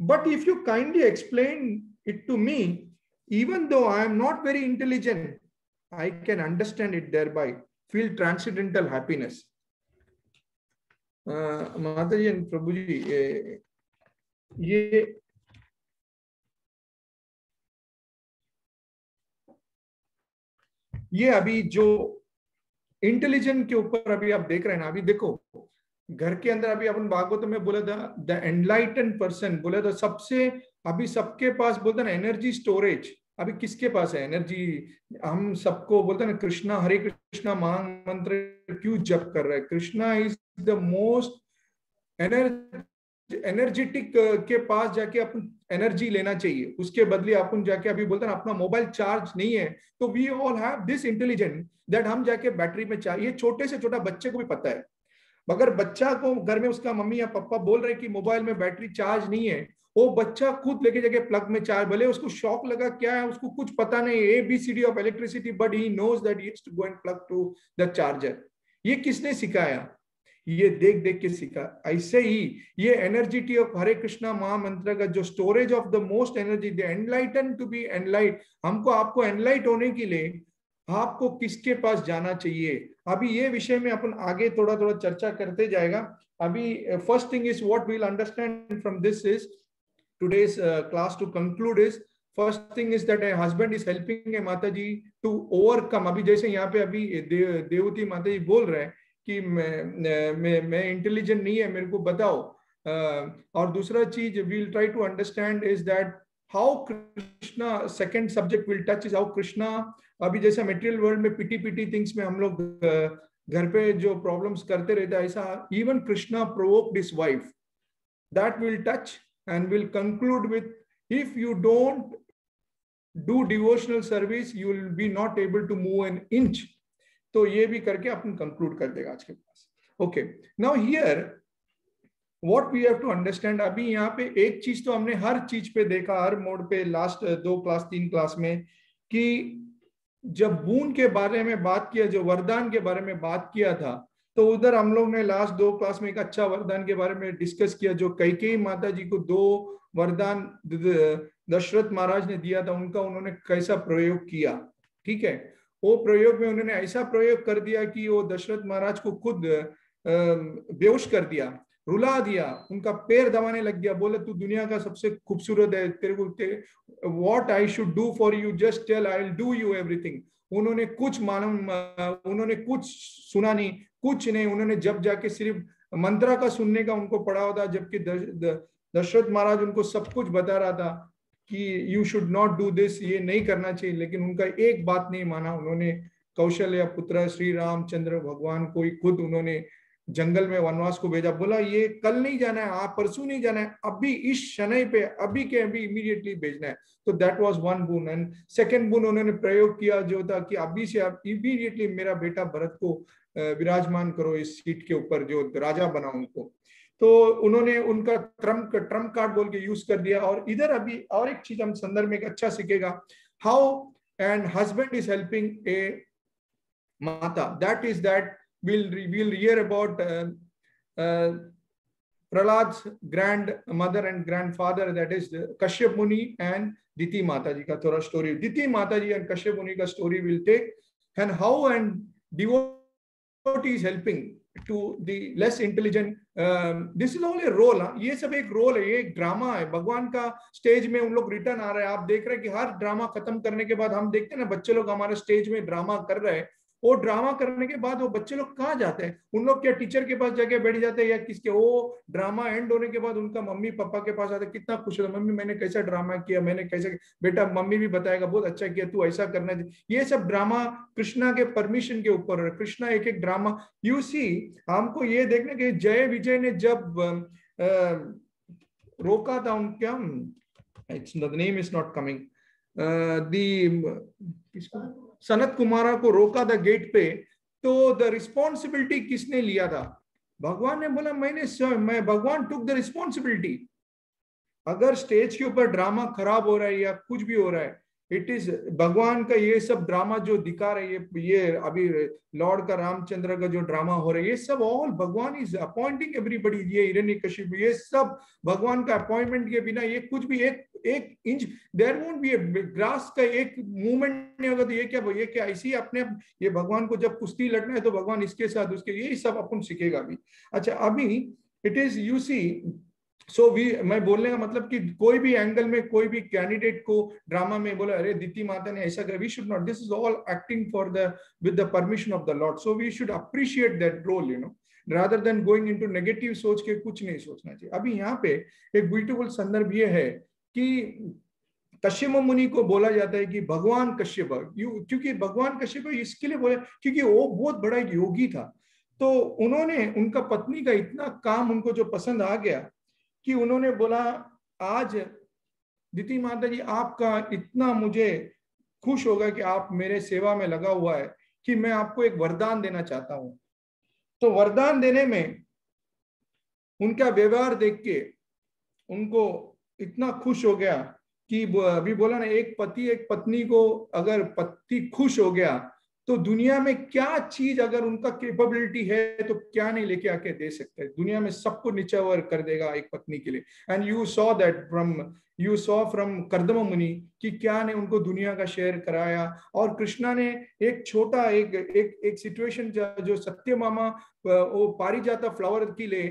But if you kindly explain it to me, even though I am not very intelligent, I can understand it, thereby feel transcendental happiness. माता जी प्रभु जी, ये अभी जो intelligent के ऊपर अभी आप देख रहे हैं ना, अभी देखो घर के अंदर अभी अपन भागवत में बोला था द एनलाइटेंड पर्सन, बोला था सबसे अभी सबके पास बोलते ना एनर्जी स्टोरेज। अभी किसके पास है एनर्जी? हम सबको बोलते ना कृष्णा हरे कृष्णा महामंत्र क्यों जप कर रहे हैं? Krishna is the most energetic के पास जाके अपन एनर्जी लेना चाहिए। उसके बदले अपन जाके अभी बोलते हैं अपना मोबाइल चार्ज नहीं है तो we all have this intelligent that हम जाके बैटरी में चाहिए। छोटे से छोटा बच्चे को भी पता है, अगर बच्चा को घर में उसका मम्मी या पापा बोल रहे कि मोबाइल में बैटरी चार्ज नहीं है, वो बच्चा खुद लेके जाके प्लग में चार्ज, भले उसको शॉक लगा क्या है उसको कुछ पता नहीं ABCD of electricity, but he knows that he has to go and plug to the charger. ये किसने सिखाया? ये देख देख के सीखा। ऐसे ही ये एनर्जिटी ऑफ हरे कृष्णा महामंत्र का जो storage of the most energy, the enlighten to be enlight, हमको आपको एनलाइट होने के लिए आपको किसके पास जाना चाहिए? अभी ये विषय में अपन आगे थोड़ा थोड़ा चर्चा करते जाएगा। अभी first thing is what we will understand from this is today's class to conclude is first thing is that a husband is helping a माता जी to overcome। अभी जैसे यहाँ पे अभी देवती माता जी बोल रहे हैं कि मैं इंटेलिजेंट नहीं है, मेरे को बताओ। और दूसरा चीज we will try to understand is that how Krishna, second subject will touch is how Krishna, अभी जैसा मटेरियल वर्ल्ड में पिटी थिंग्स में हम लोग घर पे जो प्रॉब्लम्स करते रहते हैं, ऐसा even Krishna provoked his wife, that will touch and will conclude with if you don't do devotional service you will be not able to move an inch। तो ये भी करके अपन कंक्लूड कर देगा आज के पास। Okay, now here what we have to understand. अभी यहाँ पे एक चीज तो हमने हर चीज पे देखा, हर मोड पे लास्ट 2 क्लास 3 क्लास में, कि जब बून के बारे में बात किया, जो वरदान के बारे में बात किया था, तो उधर हम लोग ने लास्ट 2 क्लास में एक अच्छा वरदान के बारे में डिस्कस किया, जो कैकेयी माता जी को 2 वरदान दशरथ महाराज ने दिया था, उनका उन्होंने कैसा प्रयोग किया। ठीक है, वो प्रयोग में उन्होंने ऐसा प्रयोग कर दिया कि वो दशरथ महाराज को खुद बेहोश कर दिया। रुला दिया, उनका पैर दबाने लग गया, बोले तू दुनिया का सबसे खूबसूरत है, तेरे को what I should do for you, just tell, I will do you everything. उन्होंने कुछ मालूम, उन्होंने कुछ सुना नहीं, कुछ नहीं। उन्होंने जब जाके सिर्फ मंत्रा का सुनने का उनको पड़ा होता, जबकि दशरथ महाराज उनको सब कुछ बता रहा था कि you should not do this, ये नहीं करना चाहिए, लेकिन उनका एक बात नहीं माना। उन्होंने कौशल्य पुत्र श्री रामचंद्र भगवान को ही खुद उन्होंने जंगल में वनवास को भेजा, बोला ये कल नहीं जाना है, आप परसों नहीं जाना है, अभी इस शनि पे अभी के अभी इमीडिएटली भेजना है। तो that was one boon. And second boon उन्होंने प्रयोग किया जो था कि अभी से आप इमीडिएटली मेरा बेटा भरत को विराजमान करो इस सीट के ऊपर, जो राजा बना उनको। तो उन्होंने उनका ट्रम्प कार्ड बोल के यूज कर दिया। और इधर अभी और एक चीज हम संदर्भ में अच्छा सीखेगा, how and husband is helping a mata, that is that we'll hear about Prahlad's grandmother and grandfather, that is Kashyap Muni and Diti Mataji ka thora story. Diti Mataji and Kashyap Muni ka story will take, and how and devotees helping to the less intelligent. This is all a role. ये सब एक role है, ये एक drama है भगवान का। Stage में उन लोग रिटर्न आ रहे हैं, आप देख रहे हैं कि हर ड्रामा खत्म करने के बाद हम देखते हैं ना, बच्चे लोग हमारे स्टेज में ड्रामा कर रहे हैं, वो ड्रामा करने के बाद वो बच्चे लोग कहाँ जाते हैं? उन लोग क्या टीचर के पास जाके बैठ जाते हैं, या किसके, वो ड्रामा एंड होने के बाद उनका मम्मी पापा के पास आते हैं, कितना खुश होता, मम्मी मैंने कैसा ड्रामा किया, मैंने कैसे, बेटा मम्मी भी बताएगा बहुत अच्छा किया, तू ऐसा करना चाहिए। ये सब ड्रामा कृष्णा के परमिशन के ऊपर है। कृष्णा एक एक ड्रामा, यू सी, हमको ये देखने के जय विजय ने जब रोका था उनका, the name is not coming, Sanat Kumara को रोका था गेट पे, तो द रिस्पॉन्सिबिलिटी किसने लिया था? भगवान ने बोला मैं भगवान टुक द रिस्पॉन्सिबिलिटी। अगर स्टेज के ऊपर ड्रामा खराब हो रहा है या कुछ भी हो रहा है, इट इज भगवान का। ये सब ड्रामा जो दिखा रहे हैं, ये अभी लॉर्ड का रामचंद्र का जो ड्रामा हो रहा है, ये सब ऑल भगवान इज अपॉइंटिंग एवरीबडी। ये हिरण्यकशिप, ये सब भगवान का अपॉइंटमेंट के बिना ये कुछ भी एक inch, there won't be a grass का एक मूवमेंट नहीं होगा। तो ये क्या ऐसी अपने, ये भगवान को जब कुश्ती लड़ना है तो भगवान इसके साथ उसके, यही सब अपन सीखेगा अभी। अच्छा, अभी इट इज यू सी, सो मैं बोलने का मतलब कि कोई भी एंगल में कोई भी कैंडिडेट को ड्रामा में बोला अरे दीति माता ने ऐसा किया, we should not, this is all acting for the with the permission of the lord, so we should appreciate that role, you know, rather than going into negative सोच के कुछ नहीं सोचना चाहिए। अभी यहाँ पे एक ब्यूटीफुल संदर्भ ये है कि कश्यप मुनि को बोला जाता है कि भगवान कश्यप, क्योंकि भगवान कश्यप इसके लिए बोला क्योंकि वो बहुत बड़ा एक योगी था। तो उन्होंने, उनका पत्नी का इतना काम उनको जो पसंद आ गया कि उन्होंने बोला आज दीति माता जी आपका इतना मुझे खुश होगा कि आप मेरे सेवा में लगा हुआ है कि मैं आपको एक वरदान देना चाहता हूं। तो वरदान देने में उनका व्यवहार देख के उनको इतना खुश हो गया कि अभी बोला ना, एक पति एक पत्नी को अगर पति खुश हो गया तो दुनिया में क्या चीज अगर उनका कैपेबिलिटी है तो क्या नहीं लेके आके दे सकते हैं। दुनिया में सबको नीचावर कर देगा एक पत्नी के लिए। And you saw from Kardam मुनि कि क्या ने उनको दुनिया का शेयर कराया। और कृष्णा ने एक छोटा एक सिचुएशन जो सत्यभामा वो पारिजाता फ्लावर के लिए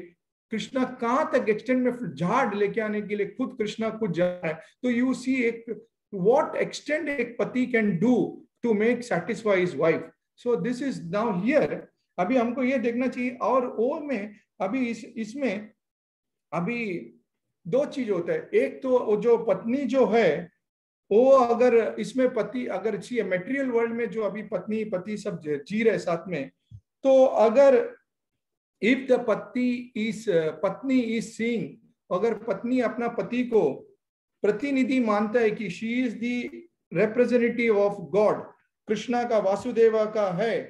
कृष्णा कहां तक एक्सटेंड में झाड़ लेके आने के लिए खुद कृष्णा खुद जा रहा है। तो यू सी एक व्हाट एक्सटेंड एक पति can do to make satisfy his wife. So this is now here. अभी हमको ये देखना चाहिए। और वो में अभी इसमें अभी दो चीज होता है। एक तो जो पत्नी जो है वो अगर इसमें पति अगर चाहिए मेटेरियल वर्ल्ड में जो अभी पत्नी पति सब जी रहे साथ में, तो अगर इफ द पत्नी इज सीइंग, अगर पत्नी अपना पति को प्रतिनिधि मानता है कि she is the representative of God, Krishna का वासुदेवा का है,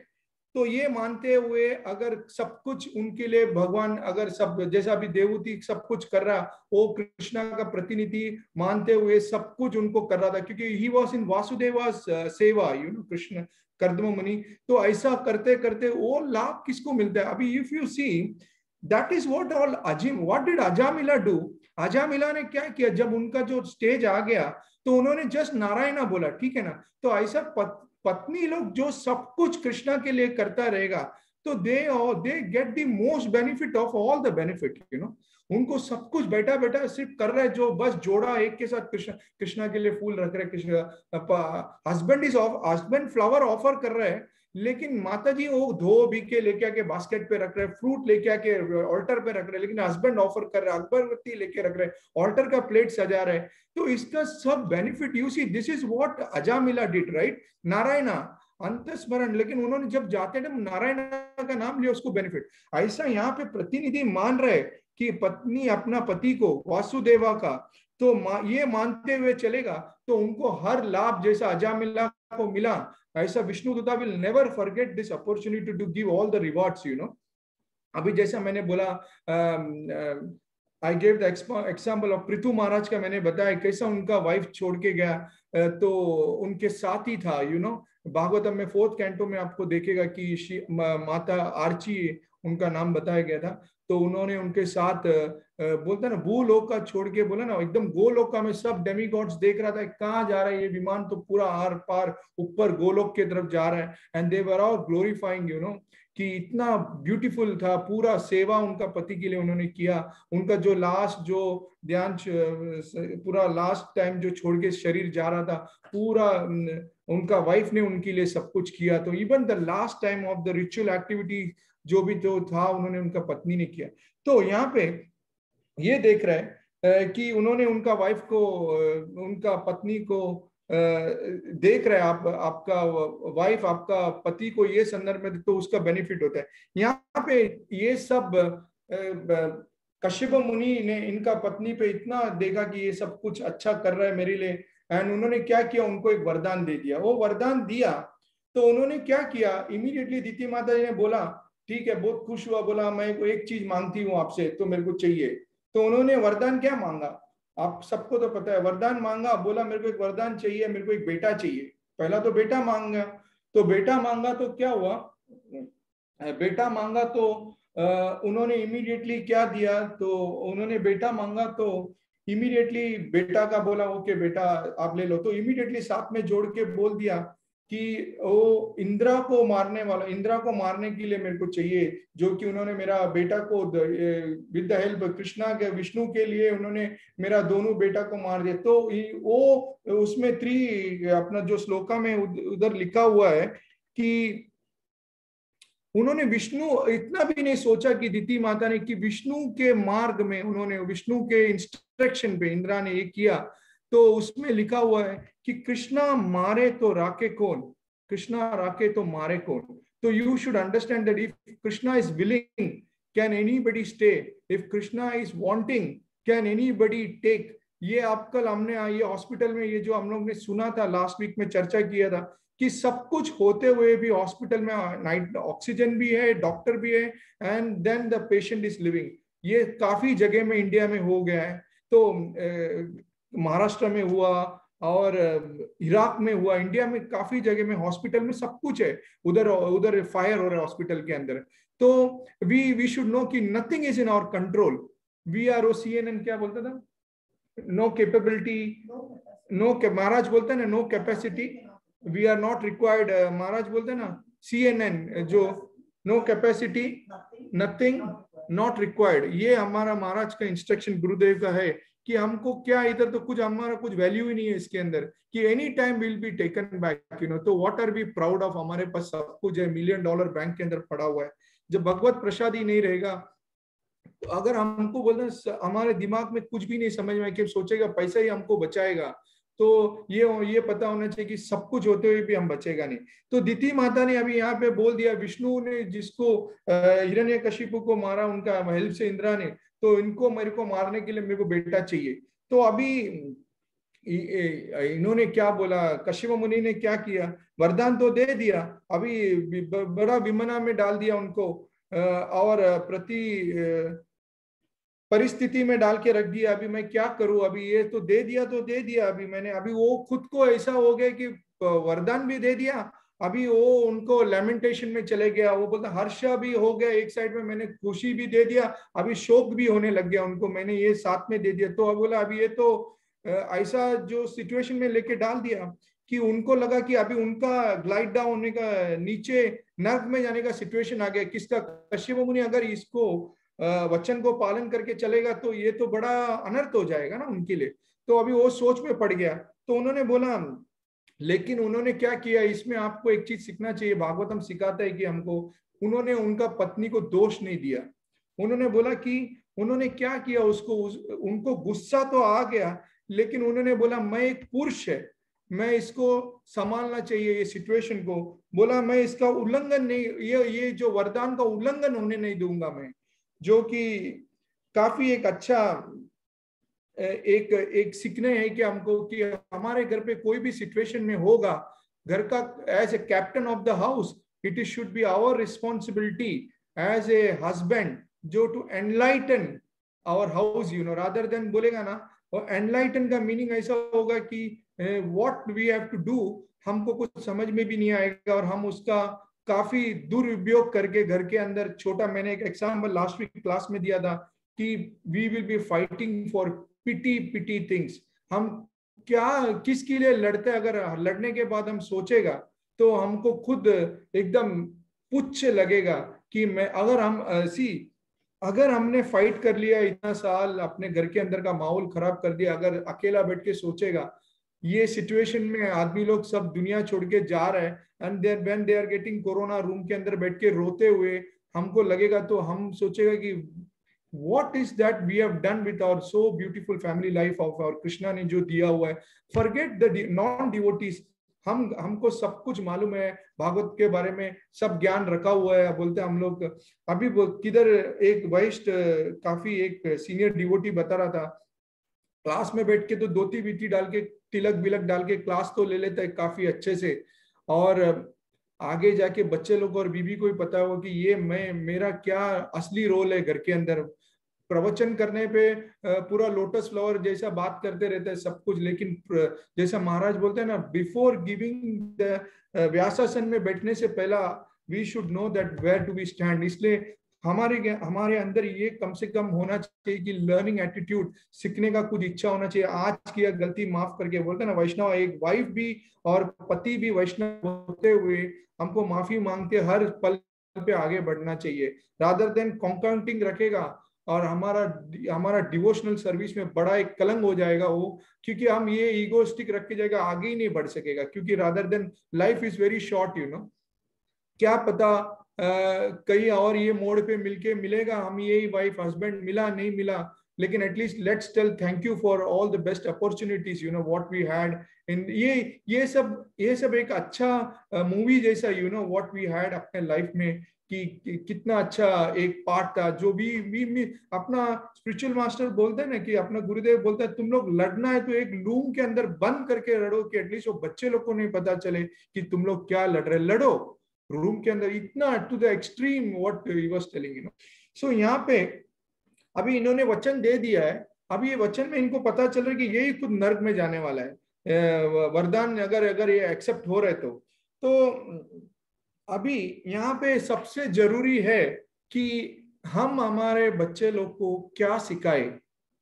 तो ये मानते हुए अगर सब कुछ उनके लिए भगवान अगर सब जैसा अभी देवूती सब कुछ कर रहा, वो कृष्णा का प्रतिनिधि मानते हुए सब कुछ उनको कर रहा था क्योंकि ही वॉज इन वासुदेवा सेवा, यू नो, कृष्ण कर्दम मुनि। तो ऐसा करते करते वो लाभ किसको मिलता है? अभी if you see that is what did Ajamila do. Ajamila ने क्या किया, जब उनका जो स्टेज आ गया तो उन्होंने जस्ट नारायणा बोला, ठीक है ना। तो ऐसा पत्नी लोग जो सब कुछ कृष्णा के लिए करता रहेगा तो they get the most benefit of all the benefit, उनको सब कुछ बैठा बैठा सिर्फ कर रहे हैं, जो बस जोड़ा एक के साथ कृष्णा के लिए फूल रख रहे, कृष्ण हस्बैंड फ्लावर ऑफर कर रहे हैं, लेकिन माता जी वो धो भी के लेके आके बास्केट पे रख रहे, फ्रूट लेके आके ऑल्टर पे रख रहे, लेकिन हस्बैंड ऑफर कर रहे, अगरबत्ती लेके रख रहे, ऑल्टर का प्लेट सजा रहे। तो इसका सब benefit you see, this is what Ajamila did, right? Narayana अंतस्मरण, लेकिन उन्होंने जब जाते थे नारायण का नाम लिया, उसको बेनिफिट। ऐसा यहाँ पे प्रतिनिधि मान रहे कि पत्नी अपना पति को वासुदेवा का, तो ये मानते हुए चलेगा तो उनको हर लाभ जैसा अजामिला को मिला, ऐसा Vishnuduta will never forget this opportunity to give all the rewards, अभी जैसा मैंने बोला, I gave the example of Prithu Maharaj का, मैंने बताया कैसा उनका वाइफ छोड़ के गया, तो उनके साथ ही था, भागवतम में 4th कैंटो में आपको देखेगा कि माता आर्ची उनका नाम बताया गया था। तो उन्होंने उनके साथ बोलता ना भूलोक का छोड़ के, बोला ना एकदम गोलोक में सब डेमीगॉड्स देख रहा था कहाँ जा रहा है ये विमान, तो पूरा आर पार ऊपर गोलोक की तरफ जा रहा है, and they were all glorifying, कि इतना ब्यूटीफुल था, पूरा सेवा उनका पति के लिए उन्होंने किया। उनका जो लास्ट जो ध्यान, पूरा लास्ट टाइम जो छोड़ के शरीर जा रहा था, पूरा उनका वाइफ ने उनके लिए सब कुछ किया। तो even the last time of the ritual activity जो भी जो था, उन्होंने उनका पत्नी ने किया। तो यहाँ पे ये देख रहे हैं कि उन्होंने उनका वाइफ को, उनका पत्नी को देख रहे हैं, आपका वाइफ आपका पति को ये संदर्भ में, तो उसका बेनिफिट होता है। यहाँ पे ये सब कश्यप मुनि ने इनका पत्नी पे इतना देखा कि ये सब कुछ अच्छा कर रहा है मेरे लिए, एंड उन्होंने क्या किया, उनको एक वरदान दे दिया। वो वरदान दिया तो उन्होंने क्या किया, इमीडिएटली दीति माता जी ने बोला ठीक है, बहुत खुश हुआ, बोला मैं एक चीज मांगती हूँ आपसे, तो मेरे को चाहिए। तो उन्होंने वरदान क्या मांगा, आप सबको तो पता है, वरदान मांगा, बोला मेरे को एक वरदान चाहिए, मेरे को एक बेटा चाहिए। पहला तो बेटा मांगा, तो बेटा मांगा तो क्या हुआ, बेटा मांगा तो उन्होंने इमीडिएटली क्या दिया, तो उन्होंने बेटा मांगा तो इमीडिएटली बेटा का बोला ओके बेटा आप ले लो। तो इमीडिएटली साथ में जोड़ के बोल दिया कि वो इंद्रा को मारने वाला, इंद्रा को मारने के लिए मेरे को चाहिए, जो कि उन्होंने मेरा बेटा को विद द हेल्प कृष्णा के विष्णु के लिए उन्होंने मेरा दोनों बेटा को मार दिया। तो वो उसमें अपना जो श्लोका में उधर लिखा हुआ है कि उन्होंने विष्णु इतना भी नहीं सोचा कि दीति माता ने, कि विष्णु के मार्ग में उन्होंने विष्णु के इंस्ट्रक्शन पे इंद्रा ने ये किया। तो उसमें लिखा हुआ है कि कृष्णा मारे तो राके कौन, कृष्णा राके तो मारे कौन। तो you should understand that if Krishna is willing can anybody stay, if Krishna is wanting can anybody take. ये आप कल हमने ये हॉस्पिटल में ये जो हम लोग ने सुना था, लास्ट वीक में चर्चा किया था कि सब कुछ होते हुए भी हॉस्पिटल में नाइट ऑक्सीजन भी है, डॉक्टर भी है, and then the patient is living. ये काफी जगह में इंडिया में हो गया है। तो महाराष्ट्र में हुआ और इराक में हुआ, इंडिया में काफी जगह में हॉस्पिटल में सब कुछ है, उधर फायर हो रहा है हॉस्पिटल के अंदर। तो वी शुड नो कि nothing is in our control. VROCNN क्या बोलता था, नो कैपेबिलिटी, नो, महाराज बोलते हैं ना no capacity, we are not required, Maharaj बोलते हैं ना CNN जो no capacity nothing not required. ये हमारा महाराज का इंस्ट्रक्शन गुरुदेव का है कि हमको क्या इधर तो कुछ हमारा कुछ वैल्यू ही नहीं है इसके अंदर, कि any time will be taken back, तो what are we proud of, हमारे पास सब कुछ है, $1 मिलियन बैंक के अंदर पड़ा हुआ है। जब भगवत प्रसाद ही नहीं रहेगा, तो अगर हमको बोलते हमारे दिमाग में कुछ भी नहीं समझ में कि सोचेगा पैसा ही हमको बचाएगा, तो ये पता होना चाहिए कि सब कुछ होते हुए भी हम बचेगा नहीं। तो दीति माता ने अभी यहाँ पे बोल दिया, विष्णु ने जिसको हिरण्यकशिपु को मारा उनका हेल्प से इंद्रा ने, तो इनको मेरे को मारने के लिए मेरे को बेटा चाहिए। तो अभी इन्होंने क्या बोला, कश्यप मुनि ने क्या किया, वरदान तो दे दिया, अभी बड़ा विमना में डाल दिया उनको, और परिस्थिति में डाल के रख दिया। अभी मैं क्या करूं, अभी ये तो दे दिया अभी मैंने, अभी वो खुद को ऐसा हो गया कि वरदान भी दे दिया, अभी वो उनको लेमेंटेशन में चले गया। वो बोलता हर्ष भी हो गया एक साइड में, मैंने खुशी भी दे दिया, अभी शोक भी होने लग गया उनको, मैंने ये साथ में दे दिया। तो अब बोला अभी ये तो ऐसा जो सिचुएशन में लेके डाल दिया कि उनको लगा कि अभी उनका ग्लाइड डाउन होने का, नीचे नर्क में जाने का सिचुएशन आ गया। किसका? कश्यप मुनि अगर इसको वचन को पालन करके चलेगा तो ये तो बड़ा अनर्थ हो जाएगा ना उनके लिए। तो अभी वो सोच में पड़ गया। तो उन्होंने बोला, लेकिन उन्होंने क्या किया, इसमें आपको एक चीज सीखना चाहिए, भागवतम सिखाता है कि हमको, उन्होंने उनका पत्नी को दोष नहीं दिया। उन्होंने बोला कि उन्होंने क्या किया, उनको गुस्सा तो आ गया, लेकिन उन्होंने बोला मैं एक पुरुष है, मैं इसको संभालना चाहिए ये सिचुएशन को। बोला मैं इसका उल्लंघन नहीं, ये जो वरदान का उल्लंघन होने नहीं दूंगा मैं, जो कि काफी एक अच्छा एक सीखने है कि हमको, कि हमारे घर पे कोई भी सिचुएशन में होगा, घर का as a captain of the house, it is should be our responsibility as a husband, जो to enlighten our house, you know, rather than बोलेगा ना। और एनलाइटन का मीनिंग ऐसा होगा कि what we have to do, हमको कुछ समझ में भी नहीं आएगा और हम उसका काफी दुरुपयोग करके घर के अंदर छोटा, मैंने एक एग्जाम्पल लास्ट वीक क्लास में दिया था कि we will be fighting for petty things. हम क्या किसके लिए लड़ते हैं, अगर लड़ने के बाद हम सोचेगा तो हमको खुद एकदम पुच्छ लगेगा कि मैं, अगर हमने फाइट कर लिया इतना साल, अपने घर के अंदर का माहौल खराब कर दिया, अगर अकेला बैठ के सोचेगा, ये सिचुएशन में आदमी लोग सब दुनिया छोड़ के जा रहे हैं, and there when they are getting corona, room के अंदर बैठ के रोते हुए हमको लगेगा, तो हम सोचेगा कि what is that we have done with our so beautiful family life of our Krishna ने जो दिया हुआ है। forget the non devotees, हमको सब कुछ मालूम है, भागवत के बारे में सब ज्ञान रखा हुआ है। बोलते हैं हम लोग, अभी किधर एक वरिष्ठ काफी एक सीनियर डिवोटी बता रहा था, क्लास में बैठ के तो धोती बीती डाल के, तिलक बिलक डाल के क्लास तो ले लेता है काफी अच्छे से, और आगे जाके बच्चे लोग और बीबी को ही पता हो कि ये मेरा क्या असली रोल है घर के अंदर। प्रवचन करने पे पूरा लोटस फ्लावर जैसा बात करते रहते हैं सब कुछ, लेकिन जैसा महाराज बोलते हैं ना, बिफोर गिविंग द व्यासासन में बैठने से पहला we should know that where to be stand. इसलिए हमारे अंदर ये कम से कम होना चाहिए कि लर्निंग एटीट्यूड, सीखने का कुछ इच्छा होना चाहिए। आज किया गलती माफ करके, बोलते हैं ना वैष्णव, एक वाइफ भी और पति भी वैष्णव होते हुए हमको माफी मांगते हर पल पे आगे बढ़ना चाहिए, रादर देन कॉन्काउंटिंग रखेगा और हमारा डिवोशनल सर्विस में बड़ा एक कलंक हो जाएगा वो, क्योंकि हम ये ईगोस्टिक रख के जाएगा, आगे ही नहीं बढ़ सकेगा। क्योंकि rather than life is very short, you know, क्या पता कहीं और ये मोड़ पे मिलेगा, हम यही वाइफ हस्बैंड मिला नहीं मिला, लेकिन at least let's tell thank you for all the best opportunities, you know, what we had in ये सब एक अच्छा मूवी जैसा, you know, what we had अपने लाइफ में, कि कितना अच्छा एक पार्ट था। जो भी अपना स्पिरिचुअल मास्टर बोलते हैं ना, कि अपना गुरुदेव बोलता है तुम लोग लड़ना है तो एक लूम के अंदर बंद करके लड़ो, कि एटलीस्ट वो बच्चे लोग को नहीं पता चले कि तुम लोग क्या लड़ रहे, लड़ो रूम के अंदर, इतना to the extreme what he was telling, you know. So यहाँ पे अभी इन्होंने वचन दे दिया है, अभी ये वचन में इनको पता चल रहा है कि यही खुद नर्क में जाने वाला है, वरदान अगर ये एक्सेप्ट हो रहे तो अभी यहाँ पे सबसे जरूरी है कि हम हमारे बच्चे लोग को क्या सिखाए,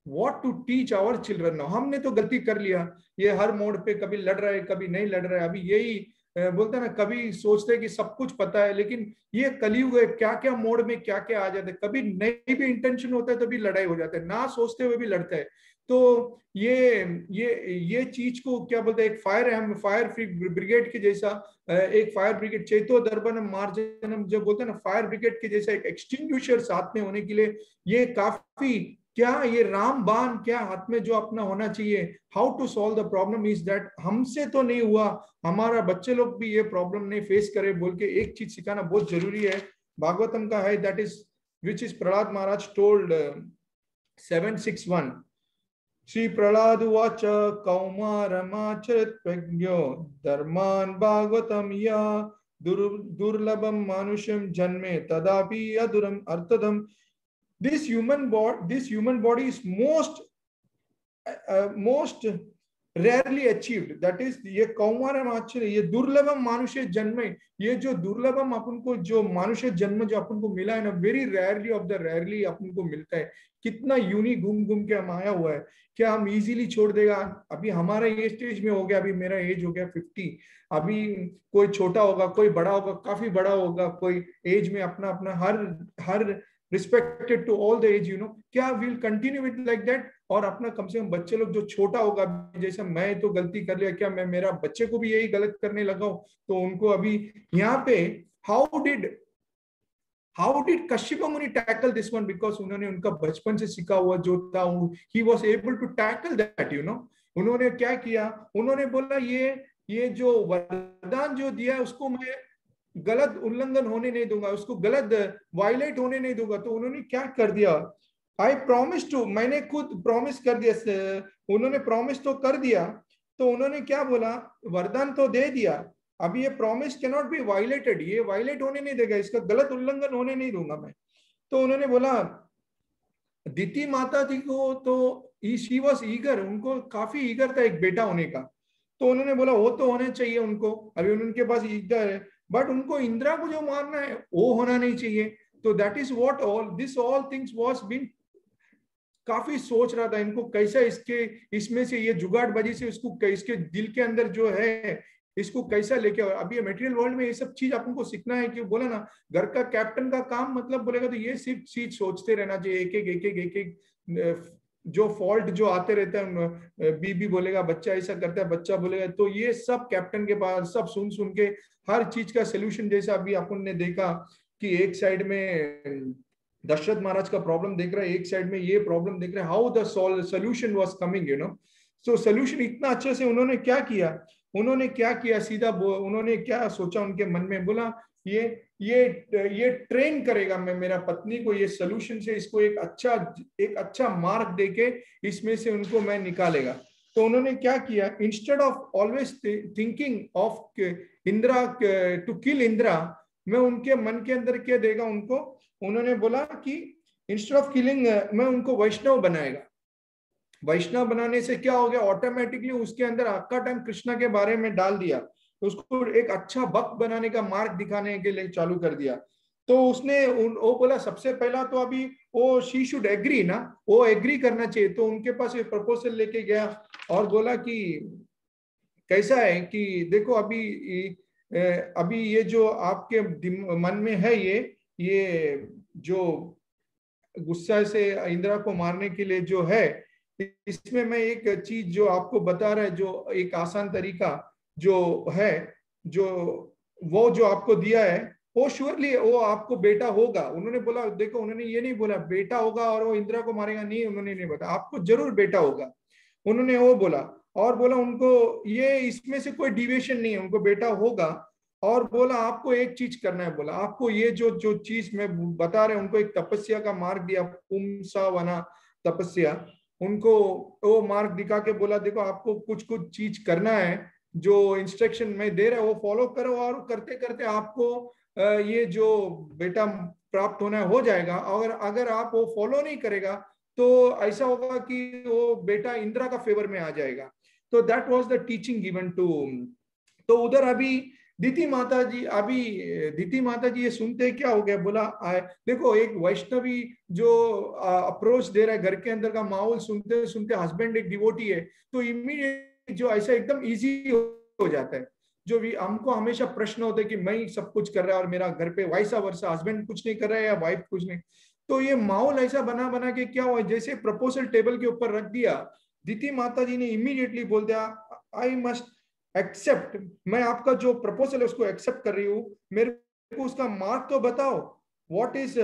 what to teach our children. हमने तो गलती कर लिया, ये हर मोड़ पे कभी लड़ रहा है कभी नहीं लड़ रहा है। अभी यही बोलते हैं ना, कभी सोचते हैं कि सब कुछ पता है, लेकिन ये कलयुग है, क्या क्या मोड़ में क्या क्या आ जाता है, कभी नहीं भी इंटेंशन होता है तभी लड़ाई हो जाता है, ना सोचते हुए भी लड़ते हैं। तो ये चीज को क्या बोलते हैं, एक फायर ब्रिगेड के जैसा, एक फायर ब्रिगेड चैतो दर्पणम मार्जनम जो बोलते हैं ना, फायर ब्रिगेड के जैसा एक एक्सटिंग्विशर साथ में होने के लिए ये काफी, क्या ये राम बाण क्या हाथ में जो अपना होना चाहिए। How to solve the problem is that हमसे तो नहीं हुआ, हमारा बच्चे लोग भी ये प्रॉब्लम नहीं फेस करे बोल के एक चीज सिखाना बहुत जरूरी है। भागवतम का है, that is which is Prahlad Maharaj told 761। Shri Prahlad उवाच कौमारमाचरत् प्रज्ञो धर्मान् भागवतम या दुर्लभम मानुषम जन्मे तदापि अधुरम अर्थदम। This human body is most rarely achieved, that is ये कौमारम आश्चर्य, ये दुर्लभम मानुष्य जन्म, ये जो दुर्लभम अपन को जो मानुष्य जन्म जो अपन को मिला है ना, very rarely of the rarely अपन को मिलता है। कितना यूनी घूम घूम के हम आया हुआ है, क्या हम इजीली छोड़ देगा? अभी हमारा ये स्टेज में हो गया, अभी मेरा एज हो गया 50, अभी कोई छोटा होगा, कोई बड़ा होगा, काफी बड़ा होगा, कोई एज में अपना अपना हर respected to all the age, you know, क्या will continue with like that? और अपना कम से कम बच्चे लोग जो छोटा होगा, जैसे मैं तो गलती कर लिया, क्या मैं मेरा बच्चे को भी यही गलत करने लगा हूं? तो उनको अभी यहाँ पे हाउ डिड कश्यप मुनि टैकल दिस वन? बिकॉज उन्होंने उनका बचपन से सीखा हुआ जो था, he was able to tackle that, you know. उन्होंने क्या किया, उन्होंने बोला ये जो वरदान जो दिया उसको मैं गलत उल्लंघन होने नहीं दूंगा, उसको गलत वायलेट होने नहीं दूंगा। तो उन्होंने क्या कर दिया, आई प्रॉमिस टू, मैंने खुद प्रॉमिस कर दिया, उन्होंने प्रॉमिस तो कर दिया। तो उन्होंने क्या बोला, वरदान तो दे दिया, अभी ये promise can not be violated, ये वायलेट होने नहीं देगा, इसका गलत उल्लंघन होने नहीं दूंगा मैं। तो उन्होंने बोला दिति माता जी को, तो शी वॉज ईगर, उनको काफी ईगर था एक बेटा होने का। तो उन्होंने बोला वो तो होने चाहिए उनको, अभी उनके पास ईगर है, बट उनको इंदिरा को जो मारना है वो होना नहीं चाहिए। तो that is what all things was been, काफी सोच रहा था इनको कैसे इसमें से ये जुगाड़बाजी से इसको इसके दिल के अंदर जो है इसको कैसा लेके। अभी मटेरियल वर्ल्ड में ये सब चीज अपन को सीखना है, कि बोला ना घर का कैप्टन का काम मतलब बोलेगा तो ये सिर्फ चीज सोचते रहना चाहिए, एक एक जो फॉल्ट जो आते रहते हैं, बीबी बोलेगा बच्चा ऐसा करता है, बच्चा बोलेगा, तो ये सब कैप्टन के पास सब सुन के हर चीज का सोल्यूशन, जैसा अभी अपन ने देखा कि एक साइड में दशरथ महाराज का प्रॉब्लम देख रहा है, एक साइड में ये प्रॉब्लम देख रहा है, how the solution was coming, you know. So solution इतना अच्छे से उन्होंने क्या किया, सीधा उन्होंने क्या सोचा उनके मन में, बोला ये ट्रेन करेगा मैं मेरा पत्नी को, ये सोल्यूशन से इसको एक अच्छा मार्क देके इसमें से उनको मैं निकालेगा। तो उन्होंने क्या किया, instead of always thinking of Indira to kill Indira, मैं उनके मन के अंदर क्या देगा उनको, उन्होंने बोला कि इंस्टेड ऑफ किलिंग मैं उनको वैष्णव बनाएगा। वैष्णव बनाने से क्या हो गया, ऑटोमेटिकली उसके अंदर आपका टाइम कृष्णा के बारे में डाल दिया, उसको एक अच्छा भक्त बनाने का मार्ग दिखाने के लिए चालू कर दिया। तो उसने वो बोला सबसे पहला तो अभी वो शी शुड एग्री ना, वो एग्री करना चाहिए। तो उनके पास एक प्रपोजल लेके गया और बोला कि कैसा है कि देखो अभी ये जो आपके मन में है, ये जो गुस्सा से इंदिरा को मारने के लिए जो है, इसमें मैं एक चीज जो आपको बता रहा है, जो एक आसान तरीका जो है, वो जो आपको दिया है, वो श्योरली वो आपको बेटा होगा। उन्होंने बोला देखो, उन्होंने ये नहीं बोला बेटा होगा और वो इंदिरा को मारेगा, नहीं, उन्होंने नहीं बताया, आपको जरूर बेटा होगा, उन्होंने वो बोला। और बोला उनको ये इसमें से कोई डिविएशन नहीं है, उनको बेटा होगा। और बोला आपको एक चीज करना है, बोला आपको ये जो चीज मैं बता रहे, उनको एक तपस्या का मार्ग दिया, पुंसा वना तपस्या, उनको वो मार्ग दिखा के बोला देखो आपको कुछ चीज करना है, जो इंस्ट्रक्शन मैं दे रहा हूँ वो फॉलो करो, और करते करते आपको ये जो बेटा प्राप्त होना है हो जाएगा। अगर आप वो फॉलो नहीं करेगा तो ऐसा होगा कि वो बेटा इंदिरा का फेवर में आ जाएगा। तो that was the teaching given to. तो उधर अभी दिति माता जी ये सुनते क्या हो गया, बोला देखो एक वैष्णवी जो अप्रोच दे रहा है, घर के अंदर का माहौल सुनते सुनते, हस्बैंड एक डिवोटी है, तो इमीडिएट जो ऐसा एकदम इजी हो जाता है। जो भी हमको हमेशा प्रश्न होता है कि मैं सब कुछ कर रहा है और मेरा घर पे वैसा वर्षा हस्बैंड कुछ नहीं कर रहा है या वाइफ कुछ नहीं। तो ये माहौल ऐसा बना के क्या हुआ, जैसे प्रपोजल टेबल के ऊपर रख दिया, दिति माता जी ने इमीडिएटली बोल दिया आई मस्ट एक्सेप्ट, मैं आपका जो प्रपोजल है उसको एक्सेप्ट कर रही हूँ, मेरे को उसका मार्क तो बताओ, what is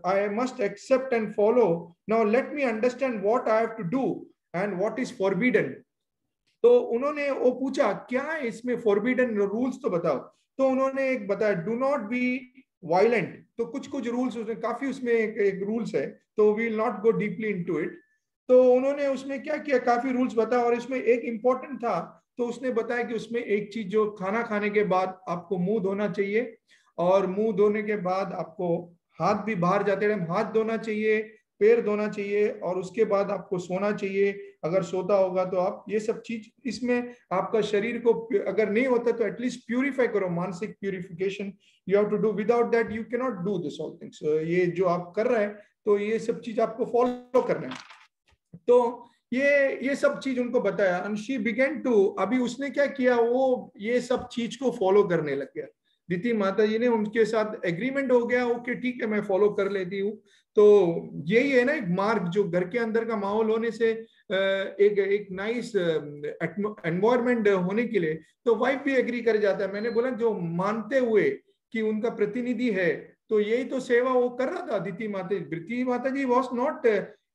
I must accept and follow, now let me understand what I have to do and what is forbidden। तो उन्होंने वो पूछा क्या है इसमें फॉरबिडन, रूल्स तो बताओ। तो उन्होंने एक बताया डू नॉट बी वायलेंट। तो कुछ रूल्स उसमें, काफी उसमें एक रूल्स है, तो we will not go deeply into it. तो उन्होंने उसमें क्या किया, काफी रूल्स बताया, और इसमें एक इंपॉर्टेंट था, तो उसने बताया कि उसमें एक चीज जो खाना खाने के बाद आपको मुंह धोना चाहिए, और मुंह धोने के बाद आपको हाथ भी बाहर जाते टाइम हाथ धोना चाहिए, पैर धोना चाहिए और उसके बाद आपको सोना चाहिए। अगर सोता होगा तो आप ये सब चीज, इसमें आपका शरीर को अगर नहीं होता तो एटलीस्ट प्यूरिफाई करो, मानसिक purification you have to do, without that you can not do this all things. ये जो आप कर रहे हैं तो ये सब चीज आपको फॉलो करना है। तो ये सब चीज उनको बताया एंड शी बिगेन टू, अभी उसने क्या किया, वो ये सब चीज को फॉलो करने लग गया। दीति माता जी ने उनके साथ एग्रीमेंट हो गया, ओके ठीक है मैं फॉलो कर लेती हूँ। तो यही है ना एक मार्ग, जो घर के अंदर का माहौल होने से एक नाइस एनवायरमेंट होने के लिए तो वाइफ भी एग्री कर जाता है। मैंने बोला जो मानते हुए कि उनका प्रतिनिधि है, तो यही तो सेवा वो कर रहा था। दीति माता जी वॉज नॉट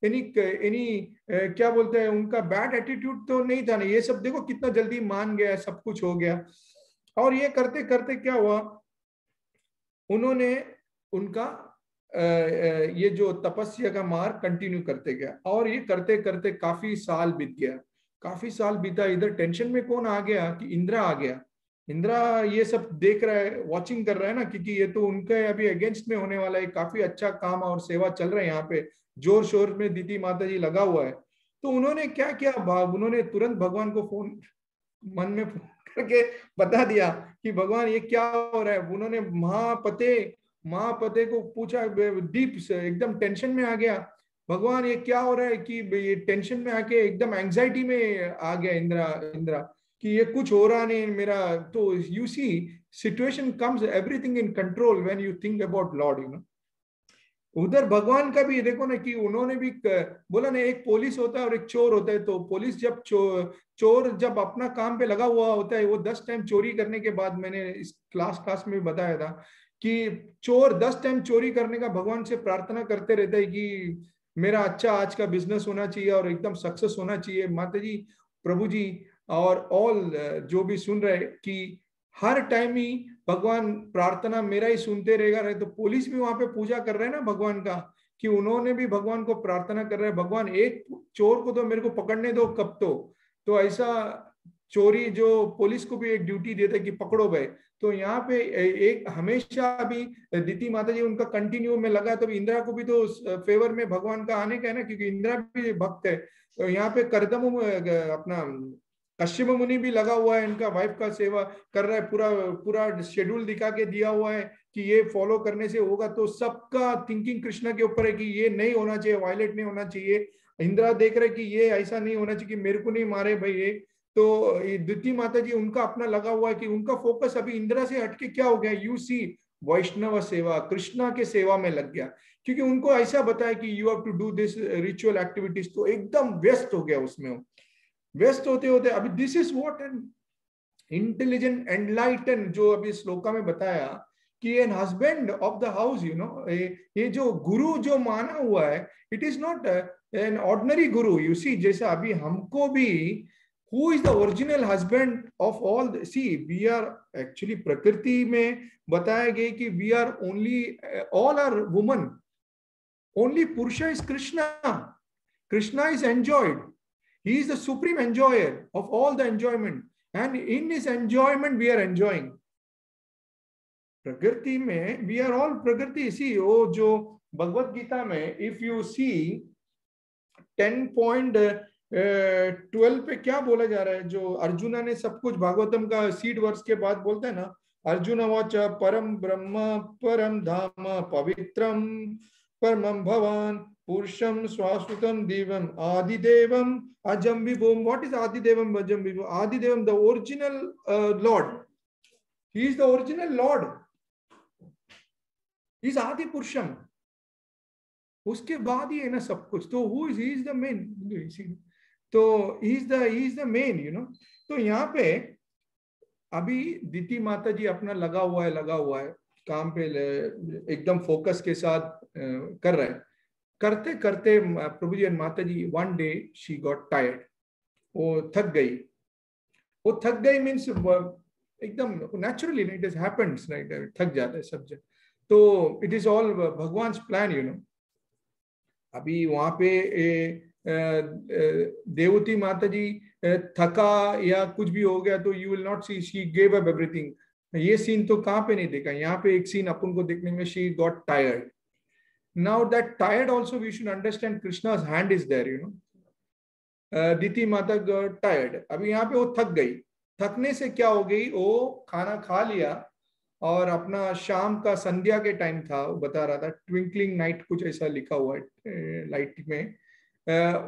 एनी क्या बोलते हैं, उनका बैड एटीट्यूड तो नहीं था ना। ये सब देखो कितना जल्दी मान गया, सब कुछ हो गया। और ये करते करते क्या हुआ, उन्होंने उनका ये जो तपस्या का मार्ग कंटिन्यू करते गया, और ये करते करते काफी साल बीत गया। काफी साल बीता, इधर टेंशन में कौन आ गया कि इंद्रा आ गया। इंद्रा ये सब देख रहा है, वॉचिंग कर रहा है ना, क्योंकि ये तो उनके अभी अगेंस्ट में होने वाला है। काफी अच्छा काम और सेवा चल रहा है यहाँ पे, जोर शोर में दीति माता जी लगा हुआ है। तो उन्होंने क्या किया, उन्होंने तुरंत भगवान को फोन मन में फोन करके बता दिया कि भगवान ये क्या हो रहा है। उन्होंने महापते को पूछा, डीप से एकदम टेंशन में आ गया, भगवान ये क्या हो रहा है कि ये टेंशन में आके एकदम एंजाइटी में आ गया इंद्रा कि ये कुछ हो रहा नहीं मेरा। तो you see situation comes everything in control when you think about lord, you know. उधर भगवान का भी देखो ना कि उन्होंने भी बोला ना, एक पुलिस होता है और एक चोर होता है। तो पुलिस जब चोर जब अपना काम पे लगा हुआ होता है, वो 10 टाइम चोरी करने के बाद, मैंने इस क्लास में बताया था कि चोर 10 टाइम चोरी करने का भगवान से प्रार्थना करते रहता है कि मेरा अच्छा आज का बिजनेस होना चाहिए और एकदम सक्सेस होना चाहिए। माता जी, प्रभु जी और ऑल जो भी सुन रहे कि हर टाइम ही भगवान प्रार्थना मेरा ही सुनते रहेगा। तो पुलिस भी वहां पे पूजा कर रहे हैं ना भगवान का, कि उन्होंने भी भगवान को प्रार्थना कर रहे हैं, भगवान एक चोर को तो मेरे को पकड़ने दो कब। तो ऐसा चोरी जो पुलिस को भी एक ड्यूटी देता है कि पकड़ो भाई। तो यहाँ पे एक हमेशा अभी दीति माता जी उनका कंटिन्यू में लगा। तो इंदिरा को भी तो फेवर में भगवान का आने का है ना, क्योंकि इंदिरा भी भक्त है। तो यहाँ पे करदम अपना कश्यप मुनि भी लगा हुआ है, इनका वाइफ का सेवा कर रहा है, पूरा पूरा शेड्यूल दिखा के दिया हुआ है कि ये फॉलो करने से होगा। तो सबका थिंकिंग कृष्णा के ऊपर है कि ये नहीं होना चाहिए, वायलेट नहीं होना चाहिए। इंदिरा देख रहे कि ये ऐसा नहीं होना चाहिए कि मेरे को नहीं मारे भाई ये। तो द्वितीय माता जी उनका अपना लगा हुआ है कि उनका फोकस अभी इंदिरा से हटके क्या हो गया, यू सी वैष्णव सेवा, कृष्णा के सेवा में लग गया। क्योंकि उनको ऐसा बताया कि you have to do this ritual activities, तो एकदम व्यस्त हो गया उसमें। व्यस्त होते होते अभी this is what an intelligent enlighten, जो अभी श्लोका में बताया कि an husband of the house, you know, ये जो गुरु जो माना हुआ है, it is not an ordinary guru. You see, जैसा अभी हमको भी who is the original husband of all, see we are actually प्रकृति में बताया गया कि we are only, all are woman, only पुरुष is Krishna, Krishna is enjoyed, he is the supreme enjoyer of all the enjoyment, and in his enjoyment we are enjoying. प्रकृति में we are all प्रकृति। इसी वो जो भगवत गीता में if you see 10.12 पे क्या बोला जा रहा है, जो अर्जुना ने सब कुछ भागवतम का सीड वर्ष के बाद बोलता है ना, अर्जुन वाच परम ब्रह्म परम धाम पवित्रम परमं भवान पुरुषम शाश्वतम देवम आदिदेवम अजम विभुम। व्हाट इज आदिदेवम अजम विभुम? आदिदेवम the original Lord, he is the original Lord, he is आदि पुरुषम। उसके बाद ही है ना सब कुछ। तो who is, he is the man, तो he is the man, you know. तो यहाँ पे अभी दीति माता जी अपना लगा हुआ है काम पे, एकदम फोकस के साथ कर रहे हैं। करते करते प्रभु ji and mata ji, one day she got tired, वो थक गई। वो थक गई मीन्स एकदम naturally, it is happens, right, थक जाता है सब जन। तो it is all Bhagwan plan, you know. अभी वहां पे देवती माता जी थका या कुछ भी हो गया तो you will not see she gave up everything. ये सीन तो कहाँ पे नहीं देखा, यहाँ पे एक सीन अपन को देखने में, she got tired. Now that tired also we should understand Krishna's hand is there, दीति माता got tired. अभी यहाँ पे वो थक गई. थकने से क्या हो गई, वो खाना खा लिया और अपना शाम का संध्या के टाइम था, वो बता रहा था, ट्विंकलिंग नाइट कुछ ऐसा लिखा हुआ है लाइट में.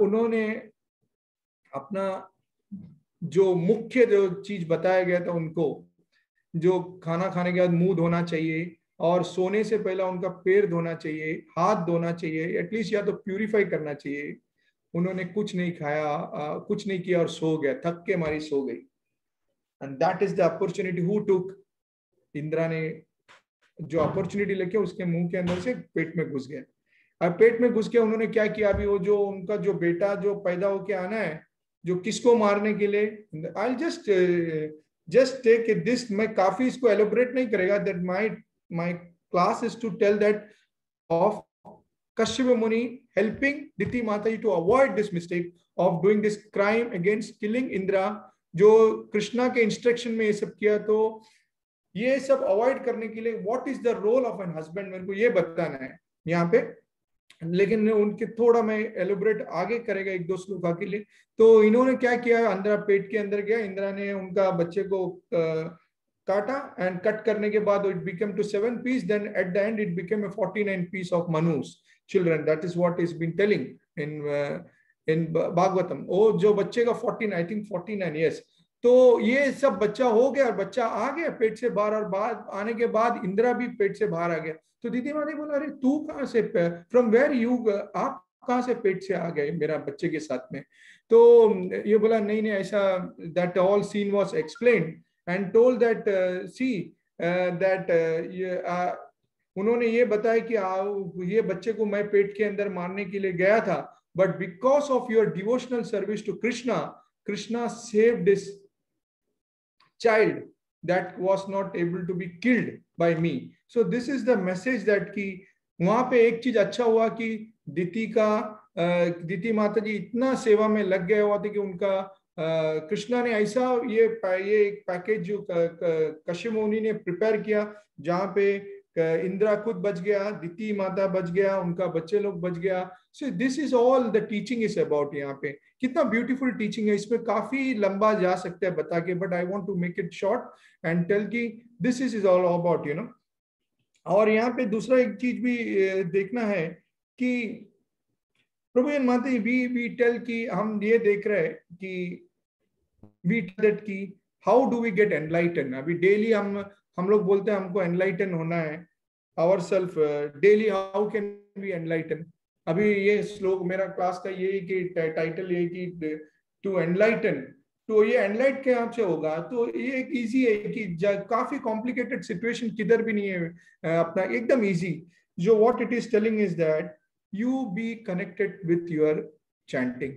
उन्होंने अपना जो मुख्य जो चीज बताया गया था उनको, जो खाना खाने के बाद मुंह धोना चाहिए और सोने से पहले उनका पैर धोना चाहिए, हाथ धोना चाहिए, एटलीस्ट या तो प्यूरिफाई करना चाहिए. उन्होंने कुछ नहीं खाया, कुछ नहीं किया और सो गया, थक के मारी सो गई. And that is the opportunity who took. Indira ने जो अपॉर्चुनिटी लेके उसके मुंह के अंदर से पेट में घुस गया. अब पेट में घुस के उन्होंने क्या किया, अभी वो जो उनका जो बेटा जो पैदा होके आना है, जो किसको मारने के लिए, आई जस्ट टेक दिस, मैं काफी इसको एलोबरेट नहीं करेगा, that my class is to tell that of Kashyapa Muni helping Diti Mataji to avoid this mistake of doing this crime against killing Indra. जो कृष्णा के इंस्ट्रक्शन में ये सब किया, तो ये सब अवॉइड करने के लिए what is the role of an husband, मेरे को ये बताना है यहाँ पे. लेकिन उनके थोड़ा मैं एलोबरेट आगे करेगा एक दो श्लोका के लिए. तो इन्होंने क्या किया, इंदिरा पेट के अंदर गया, इंदिरा ने उनका बच्चे को काटा एंड कट करने के बाद it became to 7 piece, then at the end it became 49 piece of मनुस children. That is what is been telling in Bhagavatam. ओ जो बच्चे का 14, I think 49 yes. तो ये सब बच्चा हो गया और बच्चा आ गया पेट से बाहर, और बाहर आने के बाद इंदिरा भी पेट से बाहर आ गया. तो दीदी माता बोला, अरे तू कहाँ से, फ्रॉम वेयर यू, आप कहाँ से पेट से आ गए मेरा बच्चे के साथ में. तो ये बोला नहीं नहीं ऐसा, that all scene was explained and told that see that उन्होंने ये बताया कि ये बच्चे को मैं पेट के अंदर मारने के लिए गया था, but because of your devotional service to Krishna, Krishna saved this child that was not able to be killed by me. So this is the message that कि वहां पे एक चीज अच्छा हुआ कि दीति माता जी इतना सेवा में लग गए हुआ थे कि उनका कृष्णा ने ऐसा ये एक पैकेज जो कश्यप मुनि ने प्रिपेयर किया, जहाँ पे इंदिरा खुद बच गया, दीति माता बच गया, उनका बच्चे लोग बच गया. सो this is all the teaching is about. यहाँ पे कितना ब्यूटीफुल टीचिंग है, इसमें काफी लंबा जा सकता है बता के, but I want to make it short and tell कि दिस इज ऑल अबाउट. और यहाँ पे दूसरा एक चीज भी देखना है कि प्रभु माता वी टेल कि हम ये देख रहे हैं कि वी दैट कि how do we get enlighten. अभी डेली हम लोग बोलते हैं हमको एनलाइटन होना है, our self daily how can we enlighten. अभी ये श्लोक मेरा क्लास का यही कि टाइटल यही कि टू एनलाइटन. तो ये एनलाइट के आपसे होगा, तो ये एक इजी है कि काफी कॉम्प्लिकेटेड सिचुएशन किधर भी नहीं है, अपना एकदम इजी. जो what it is telling is that you be connected with your chanting.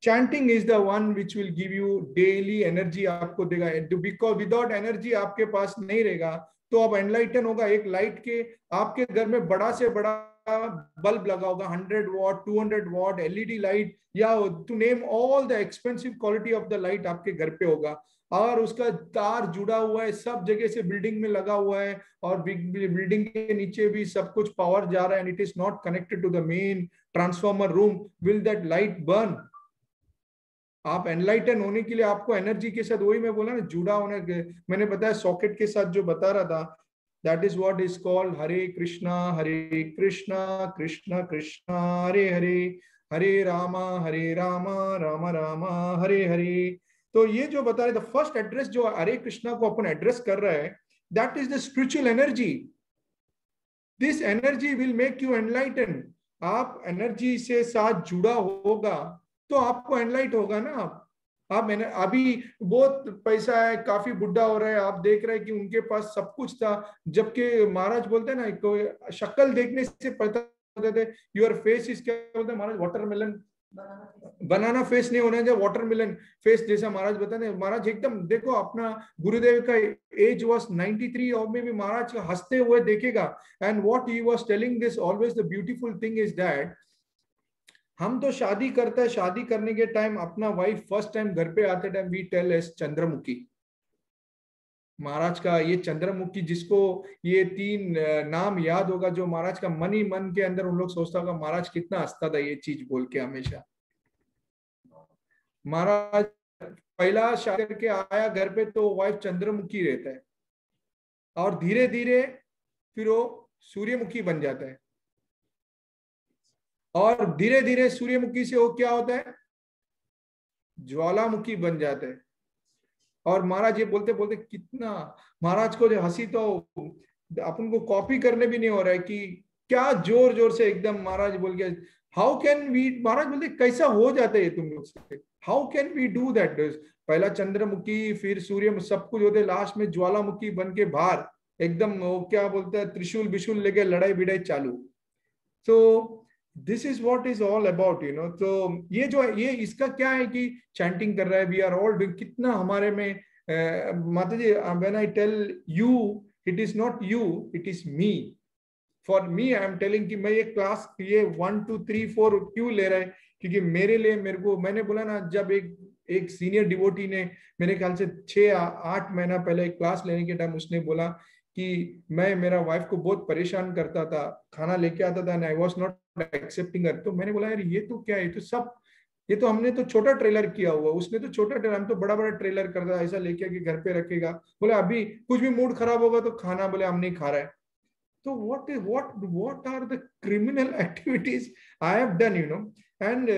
Chanting is the one which will give you daily energy, आपको देगा. Because without energy आपके पास नहीं रहेगा तो आप एनलाइटन होगा. एक लाइट के आपके घर में बड़ा से बड़ा बल्ब लगा होगा, 100 वॉट 200 वॉट एलईडी लाइट, या to name all the expensive quality of the light आपके घर पे होगा, और उसका तार जुड़ा हुआ है सब जगह से, बिल्डिंग में लगा हुआ है, और बिल्डिंग के नीचे भी सब कुछ पावर जा रहा है, and it is not connected to the main transformer room. Will that light burn? आप एनलाइटन होने के लिए आपको एनर्जी के साथ, वही मैं बोला ना, जुड़ा होने, मैंने बताया सॉकेट के साथ जो बता रहा था, that is what is called Hare Krishna Krishna Krishna Hare Hare, Hare Rama Rama Rama Hare Hare. तो ये जो बता रहे, द फर्स्ट एड्रेस जो हरे कृष्णा को अपन एड्रेस कर रहा है, that is the spiritual energy. This energy will make you enlighten. आप एनर्जी से साथ जुड़ा होगा तो आपको एनलाइट होगा ना. आप अभी बहुत पैसा है, काफी बुढ़ा हो रहा है, आप देख रहे हैं कि उनके पास सब कुछ था, जबकि महाराज बोलते हैं ना, कोई शक्ल देखने से पता होता है योर फेस इज, क्या बोलते हैं महाराज, वाटरमेलन, बनाना फेस नहीं होना चाहिए, वाटरमेलन फेस जैसा महाराज बताते हैं. महाराज एकदम देखो, अपना गुरुदेव का एज वाज 93 और में भी महाराज हंसते हुए देखेगा. And what he was telling this always the beautiful thing is that हम तो शादी करते हैं, शादी करने के टाइम अपना वाइफ फर्स्ट टाइम घर पे आते time we tell as Chandramukhi. Maharaj का ये चंद्रमुखी, जिसको ये 3 नाम याद होगा, जो महाराज का मन ही मन के अंदर उन लोग सोचता होगा महाराज कितना हंसता था ये चीज बोल के हमेशा। महाराज पहला शादी करके आया घर पे तो वाइफ चंद्रमुखी रहता है, और धीरे धीरे फिर वो सूर्यमुखी बन जाता है, और धीरे धीरे सूर्यमुखी से वो क्या होता है, ज्वालामुखी बन जाता है। और महाराज ये बोलते बोलते कितना महाराज को जो हंसी, तो अपन को कॉपी करने भी नहीं हो रहा है कि क्या जोर जोर से एकदम महाराज बोल के, हाउ कैन वी, महाराज बोलते कैसा हो जाता है तुम लोग से, how can we do that. पहला चंद्रमुखी, फिर सूर्य, सब कुछ होते, लास्ट में ज्वालामुखी बन के बाहर एकदम वो क्या बोलते हैं, त्रिशूल बिशूल लेके लड़ाई बिड़ाई चालू। तो this is what is all about, you know. तो ये जो ये इसका क्या है कि चैंटिंग कर रहा है, वी आर ऑल डूइंग, कितना हमारे में mata ji, when I tell you, it is not you, it is me. For me I am telling कि मैं ये क्लास ये 1 2 3 4 क्यों ले रहा है, क्योंकि मेरे लिए, मेरे को, मैंने बोला ना, जब एक सीनियर डिवोटी ने मेरे ख्याल से 6-8 महीना पहले एक क्लास लेने के टाइम उसने बोला कि मैं मेरा वाइफ को बहुत परेशान करता था, खाना लेके आता था, आई वॉज नॉट एक्सेप्टिंग हर। तो मैंने बोला यार ये तो क्या है, तो सब ये तो हमने तो छोटा ट्रेलर किया हुआ, उसने तो छोटा ट्रेलर, हम तो बड़ा बड़ा ट्रेलर करता, ऐसा लेके आके घर पे रखेगा, बोले अभी कुछ भी मूड खराब होगा तो खाना बोले हम नहीं खा रहा है। तो what are the criminal activities I have done, you know? And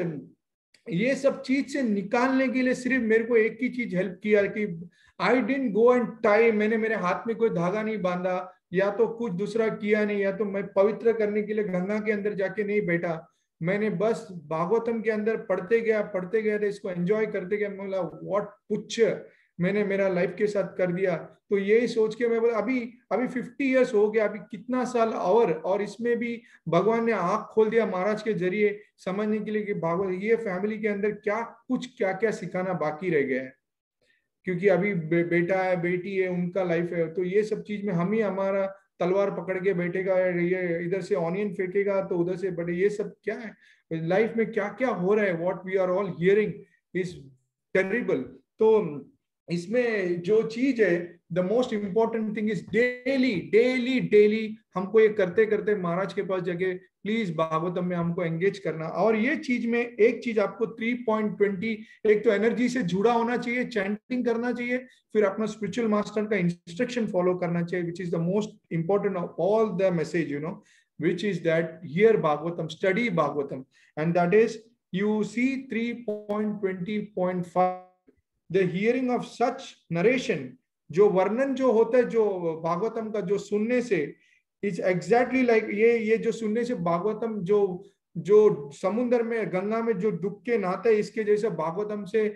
ये सब चीज से निकालने के लिए सिर्फ मेरे को एक ही चीज हेल्प किया कि I didn't go and tie, मैंने मेरे हाथ में कोई धागा नहीं बांधा, या तो कुछ दूसरा किया नहीं, या तो मैं पवित्र करने के लिए गंगा के अंदर जाके नहीं बैठा, मैंने बस भागवतम के अंदर पढ़ते गया था, इसको एंजॉय करते गया। मैं बोला व्हाट पुच्छ मैंने मेरा लाइफ के साथ कर दिया। तो यही सोच के मैं बोला अभी 50 इयर्स हो गया, अभी कितना साल और इसमें भी भगवान ने आंख खोल दिया महाराज के जरिए समझने के लिए कि भागवत ये फैमिली के अंदर क्या क्या सिखाना बाकी रह गया है, क्योंकि अभी बेटा है बेटी है उनका लाइफ है, तो ये सब चीज में हम ही हमारा तलवार पकड़ के बैठेगा, ये इधर से ऑनियन फेंकेगा तो उधर से बड़े, ये सब क्या है लाइफ में, क्या क्या हो रहा है, what we are all hearing is terrible. तो इसमें जो चीज है, the most important thing is daily हमको ये करते करते महाराज के पास जाके प्लीज भागवतम में हमको एंगेज करना। और ये चीज में एक चीज आपको 3.20, एक तो एनर्जी से जुड़ा होना चाहिए, चैंटिंग करना चाहिए, फिर अपना स्पिरिचुअल मास्टर का इंस्ट्रक्शन फॉलो करना चाहिए, which is the most important of all the message, you know, which is that hear Bhagavatam, study Bhagavatam, and that is you see 3.20.5 the hearing of such narration, जो वर्णन जो होता है जो भागवतम का जो सुनने से इज एग्जैक्टली लाइक ये जो सुनने से भागवतम जो समुद्र में गंगा में जो डूब के नहाता है, इसके जैसे भागवतम से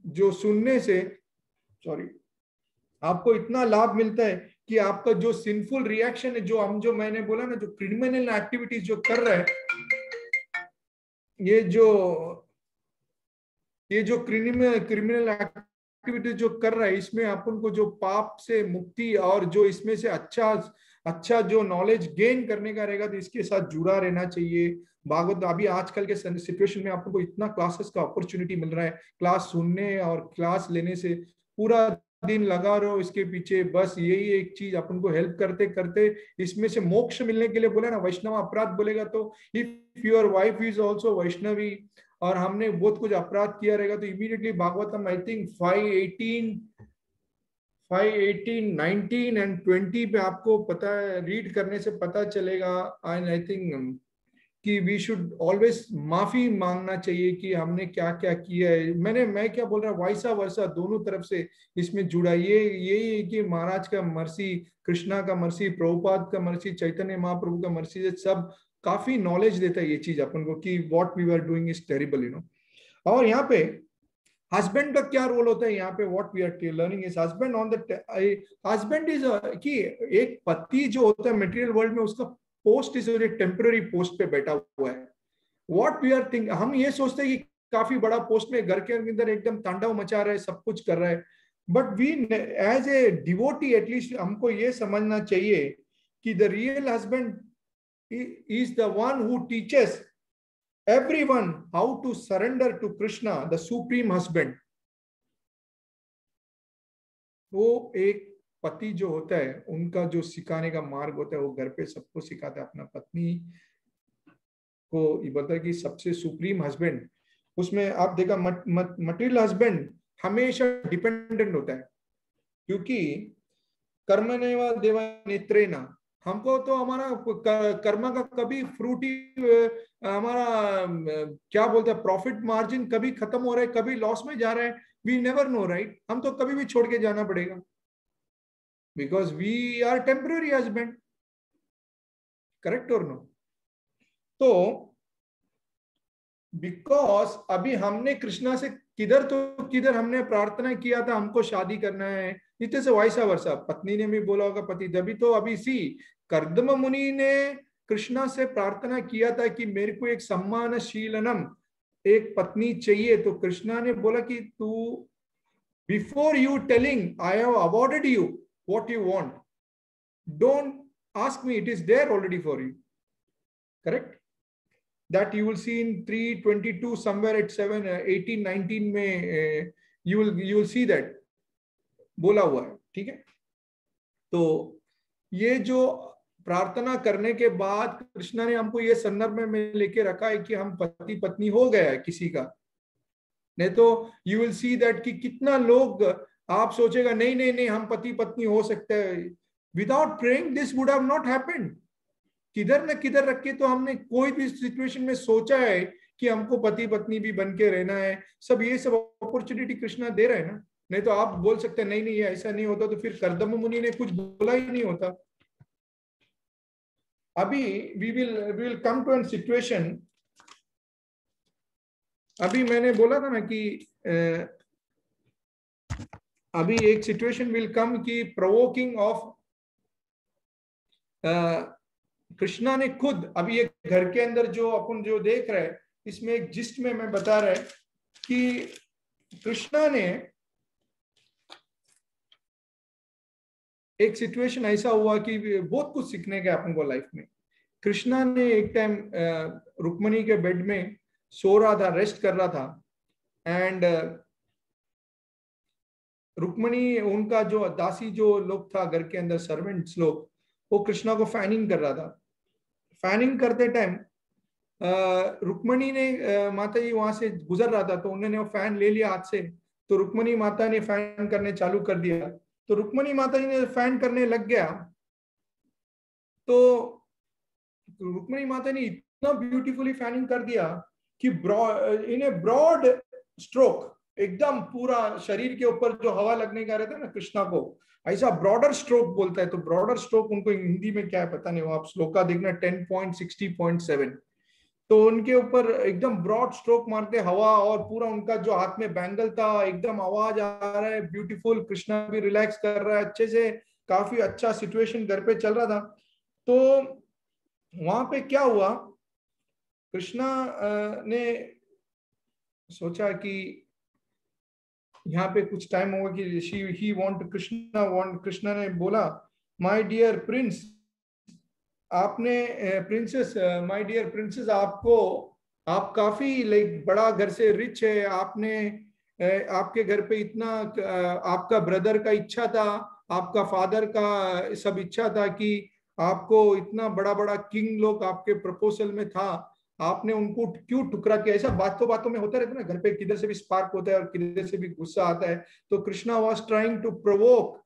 जो सुनने से आपको इतना लाभ मिलता है कि आपका जो सिंफुल रिएक्शन है, जो मैंने बोला ना, जो क्रिमिनल एक्टिविटीज जो कर रहा है, ये जो क्रिमिनल एक्टिविटीज जो कर रहा है, इसमें अपन को जो पाप से मुक्ति और जो इसमें से अच्छा जो नॉलेज गेन करने का रहेगा, तो इसके साथ जुड़ा रहना चाहिए। भागवत अभी आजकल के सिचुएशन में आपको इतना क्लासेस का अपॉर्चुनिटी मिल रहा है, क्लास सुनने और क्लास लेने से पूरा दिन लगा रहो इसके पीछे, बस यही एक चीज अपन को हेल्प करते करते इसमें से मोक्ष मिलने के लिए बोले ना, वैष्णव अपराध बोलेगा तो if your wife is also Vaishnavi और हमने बहुत कुछ अपराध किया रहेगा तो immediately Bhagavatam I think 5:18, 19 and 20 पे आपको पता है, रीड करने से पता चलेगा। एंड आई थिंक कि वी शुड ऑलवेज माफी मांगना चाहिए कि हमने क्या क्या किया है। मैं क्या बोल रहा हूँ, वैसा वर्षा दोनों तरफ से इसमें जुड़ा, यही है कि महाराज का मर्सी, कृष्णा का मर्सी, प्रभुपाद का मर्सी, चैतन्य महाप्रभु का मर्सी से सब काफी नॉलेज देता है ये चीज अपन को कि what we are doing is terrible, you know. और यहाँ पे हस्बैंड का क्या रोल होता है यहाँ पे, what we are learning is husband on the husband is कि एक पति जो होता है मटेरियल वर्ल्ड में, उसका पोस्ट इज टेम्पररी पोस्ट पे बैठा हुआ है। व्हाट वी आर थिंक, हम ये सोचते हैं कि काफी बड़ा पोस्ट में घर के अंदर एकदम तांडव मचा रहा है, सब कुछ कर रहा है, but we as a devotee at least हमको ये समझना चाहिए कि the real husband is the one who teaches everyone how to surrender to Krishna, the supreme husband. वो एक पति जो होता है उनका जो सिखाने का मार्ग होता है वो घर पे सबको सिखाता है। अपना पत्नी को ये बोलता है कि सबसे सुप्रीम हस्बैंड, उसमें आप देखा मटेरियल हस्बैंड हमेशा डिपेंडेंट होता है, क्योंकि कर्मणेव देवा नेत्रेना, हमको तो हमारा कर्म का कभी फ्रूट ही हमारा क्या बोलते हैं प्रॉफिट मार्जिन कभी खत्म हो रहा है, कभी लॉस में जा रहा है, वी नेवर नो राइट। हम तो कभी भी छोड़ के जाना पड़ेगा, because we are temporary husband, correct और नो। तो बिकॉज अभी हमने कृष्णा से किधर तो किधर हमने प्रार्थना किया था हमको शादी करना है, इतने से वैसा वर्षा पत्नी ने भी बोला होगा पति, तभी तो अभी सी कर्दम मुनि ने कृष्णा से प्रार्थना किया था कि मेरे को एक सम्मानशीलनम एक पत्नी चाहिए, तो कृष्णा ने बोला कि तू before you telling I have awarded you what you want, don't ask me, it is there already for you, correct. That you will see in 3:22 somewhere at 7:18-19 में you will see that बोला हुआ है, ठीक है। तो ये जो प्रार्थना करने के बाद कृष्णा ने हमको ये संदर्भ में लेके रखा है कि हम पति पत्नी हो गया है किसी का, नहीं तो यू विल सी दैट कि कितना लोग आप सोचेगा नहीं नहीं नहीं हम पति पत्नी हो सकते हैं, without praying this would have not happened. किधर न किधर रख के तो हमने कोई भी सिचुएशन में सोचा है कि हमको पति पत्नी भी बन के रहना है, सब ये सब अपॉर्चुनिटी कृष्णा दे रहे हैं ना। नहीं तो आप बोल सकते हैं नहीं नहीं ऐसा नहीं होता, तो फिर कर्दम मुनि ने कुछ बोला ही नहीं होता। अभी we will come to an situation, अभी मैंने बोला था ना कि अभी एक सिचुएशन विल कम की प्रोवोकिंग ऑफ कृष्णा ने खुद, अभी ये घर के अंदर जो अपन जो देख रहे हैं इसमें एक जिस्ट में मैं बता रहा है कि कृष्णा ने एक सिचुएशन ऐसा हुआ कि बहुत कुछ सीखने का अपन को लाइफ में। कृष्णा ने एक टाइम रुक्मणी के बेड में सो रहा था, रेस्ट कर रहा था, एंड रुक्मणी उनका जो दासी जो लोग था घर के अंदर सर्वेंट्स लोग, वो कृष्णा को फैनिंग कर रहा था। फैनिंग करते टाइम रुक्मणी ने माता जी वहां से गुजर रहा था, तो उन्होंने वो फैन ले लिया हाथ से, तो रुक्मणी माता ने फैन करने चालू कर दिया। तो रुक्मणी माता जी ने फैन करने लग गया, तो रुक्मणी माता ने इतना ब्यूटीफुली फैनिंग कर दिया कि इन ए ब्रॉड स्ट्रोक, एकदम पूरा शरीर के ऊपर जो हवा लगने का रहता है ना कृष्णा को, ऐसा ब्रॉडर स्ट्रोक बोलता है। तो ब्रॉडर स्ट्रोक उनको हिंदी में क्या है पता नहीं, वो आप श्लोका देखना 10.60.7, तो उनके ऊपर एकदम ब्रॉड स्ट्रोक मारते हवा, और पूरा उनका जो हाथ में बैंगल था एकदम आवाज आ रहा है ब्यूटीफुल, कृष्णा भी रिलैक्स कर रहा है अच्छे से, काफी अच्छा सिचुएशन घर पे चल रहा था। तो वहां पे क्या हुआ, कृष्णा ने सोचा कि यहाँ पे कुछ टाइम होगा कि कृष्णा ने बोला माय डियर प्रिंस, आपने प्रिंसेस, माय डियर प्रिंसेस, आपको आप काफी लाइक बड़ा घर से रिच है, आपने आपके घर पे इतना आपका ब्रदर का इच्छा था, आपका फादर का सब इच्छा था कि आपको इतना बड़ा बड़ा किंग लोग आपके प्रपोजल में था, आपने उनको क्यों टुकरा किया। ऐसा बातों बातों में होता रहता है ना, घर पे किधर से भी स्पार्क होता है और किधर से भी गुस्सा आता है। तो Krishna was trying to provoke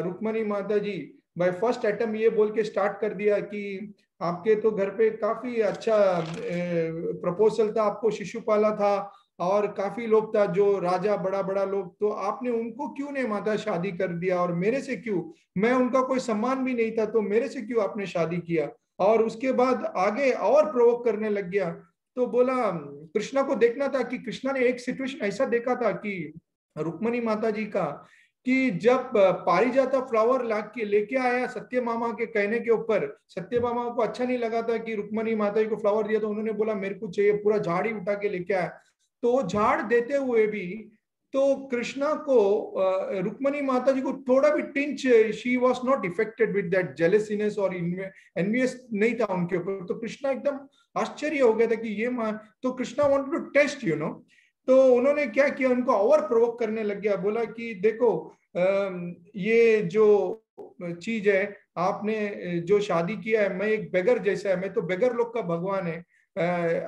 Rukmini माता जी बाय फर्स्ट अटेम्प्ट, ये बोल के स्टार्ट कर दिया कि आपके तो घर पे काफी अच्छा प्रपोजल था, आपको शिशुपाला था और काफी लोग था जो राजा बड़ा बड़ा लोग, तो आपने उनको क्यों नहीं माता शादी कर दिया, और मेरे से क्यों, मैं उनका कोई सम्मान भी नहीं था, तो मेरे से क्यों आपने शादी किया। और उसके बाद आगे और प्रोवोक करने लग गया। तो बोला कृष्णा को देखना था कि कृष्णा ने एक सिचुएशन ऐसा देखा था कि रुक्मणी माता जी का, कि जब पारिजाता फ्लावर लाके लेके आया सत्य मामा के कहने के ऊपर, सत्य मामा को अच्छा नहीं लगा था कि रुक्मणी माता जी को फ्लावर दिया, तो उन्होंने बोला मेरे को चाहिए, पूरा झाड़ ही उठा के लेके आया। तो झाड़ देते हुए भी तो कृष्णा को रुक्मणी माता जी को थोड़ा भी tinge, she was not affected with that jealousness और एनवियस नहीं था उनके ऊपर। तो कृष्णा एकदम आश्चर्य हो गया था कि ये तो Krishna wanted to test, you know. तो उन्होंने क्या किया, उनको ओवर प्रोवोक करने लग गया, बोला कि देखो ये जो चीज है, आपने जो शादी किया है, मैं एक बेगर जैसा है, मैं तो बेगर लोग का भगवान है।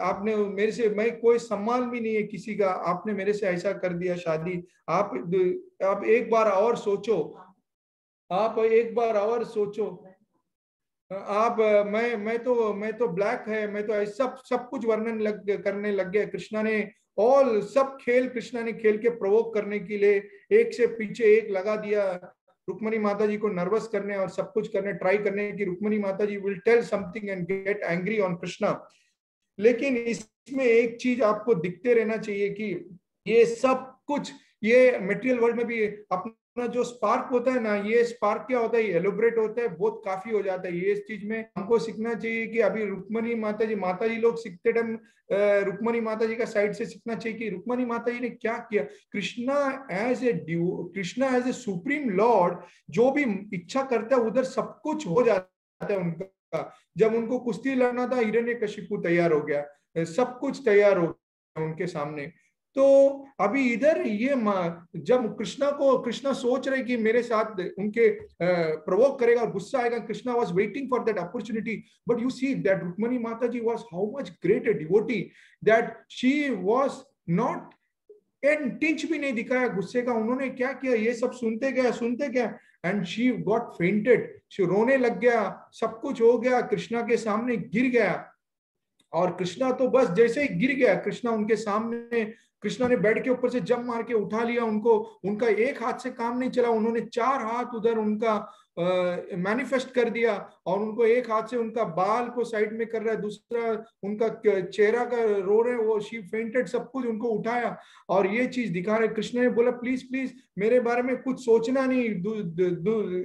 आपने मेरे से, मैं कोई सम्मान भी नहीं है किसी का, आपने मेरे से ऐसा कर दिया शादी। आप एक बार और सोचो, आप एक बार और सोचो। आप मैं तो ब्लैक है, मैं तो सब सब कुछ वर्णन करने लग गया कृष्णा ने। ऑल सब खेल कृष्णा ने खेल के प्रोवोक करने के लिए एक से पीछे एक लगा दिया, रुक्मणी माता जी को नर्वस करने और सब कुछ करने ट्राई करने की रुक्मणी माता ji will tell something and get angry on Krishna. लेकिन इसमें एक चीज आपको दिखते रहना चाहिए कि ये सब कुछ, ये मटेरियल वर्ल्ड में भी अपना जो स्पार्क होता है ना, ये स्पार्क क्या होता है, ये एलोबरेट होता है, बहुत काफी हो जाता है। ये इस चीज में हमको सीखना चाहिए कि अभी रुक्मणी माता जी लोग सीखते टाइम रुक्मणी माता जी का साइड से सीखना चाहिए कि रुक्मणी माता जी ने क्या किया। Krishna as a supreme lord जो भी इच्छा करता है उधर सब कुछ हो जाता है उनका। जब उनको कुश्ती लड़ना था, हिरण्यकशिपु तैयार हो गया, सब कुछ तैयार हो गया उनके सामने। तो अभी इधर ये जब कृष्णा सोच रहे कि मेरे साथ उनके प्रवोक करेगा और गुस्सा आएगा, Krishna was waiting for that opportunity. But you see that Rukmini माता ji was how much great a devotee that she was not and tinge भी नहीं दिखाया गुस्से का। उन्होंने क्या किया, ये सब सुनते गया and she got fainted, she रोने लग गया, सब कुछ हो गया, कृष्णा के सामने गिर गया। और कृष्णा तो बस जैसे ही गिर गया कृष्णा उनके सामने, कृष्णा ने बेड के ऊपर से जंप मार के उठा लिया उनको। उनका एक हाथ से काम नहीं चला, उन्होंने 4 हाथ उधर उनका मैनिफेस्ट कर दिया और उनको एक हाथ से उनका बाल को साइड में कर रहा है, दूसरा उनका चेहरा का रो रहे, वो शी फेंटेड, सब कुछ उनको उठाया और ये चीज दिखा रहे। कृष्ण ने बोला प्लीज प्लीज मेरे बारे में कुछ सोचना नहीं,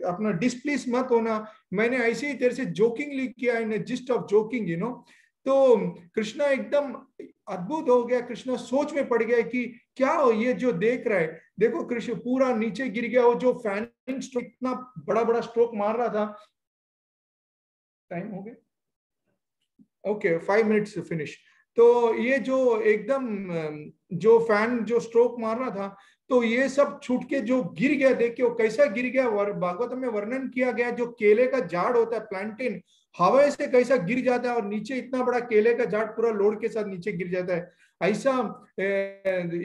अपना डिस्प्लीज मत होना, मैंने ऐसे ही तेरे से जोकिंगली किया, in gist of joking you know. तो कृष्णा एकदम अद्भुत हो गया, कृष्णा सोच में पड़ गया कि क्या हो ये जो देख रहा है। देखो कृष्ण पूरा नीचे गिर गया, वो जो फैनिंग स्ट्रोक, इतना बड़ा बड़ा स्ट्रोक मार रहा था। टाइम हो गया, ओके 5 मिनट्स फिनिश। तो ये जो एकदम जो फैन जो स्ट्रोक मार रहा था, तो ये सब छूट के जो गिर गया, देख के वो कैसा गिर गया, भागवत में वर्णन किया गया, जो केले का झाड़ होता है प्लांटेन, हवा से कैसा गिर जाता है और नीचे इतना बड़ा केले का झाड़ पूरा लोड के साथ नीचे गिर जाता है। ऐसा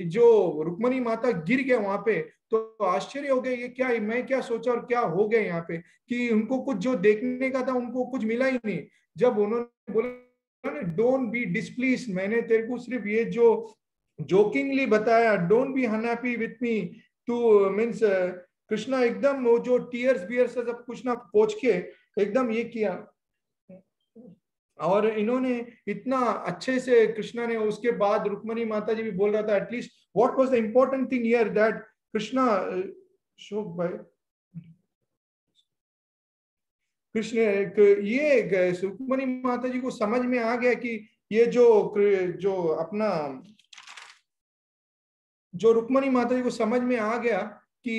जो रुक्मणी माता गिर गया वहां पे, तो आश्चर्य हो गया, ये क्या, मैं क्या सोचा और क्या हो गया यहाँ पे, कि उनको कुछ जो देखने का था उनको कुछ मिला ही नहीं। जब उन्होंने बोला डोंट बी डिस्प्लीज, मैंने तेरे को सिर्फ ये जो जोकिंगली बताया, don't be unhappy with me two means, Krishna एकदम वो जो टीयर्स बियर्स सब कुछ ना पोंछ के एकदम ये किया। और इन्होंने इतना अच्छे से कृष्णा ने, उसके बाद रुक्मणी माता जी भी बोल रहा था at least what was the important thing here that Krishna शोक भाई कृष्ण ये रुक्मणी माता जी को समझ में आ गया कि ये जो अपना जो रुक्मणी माता जी को समझ में आ गया कि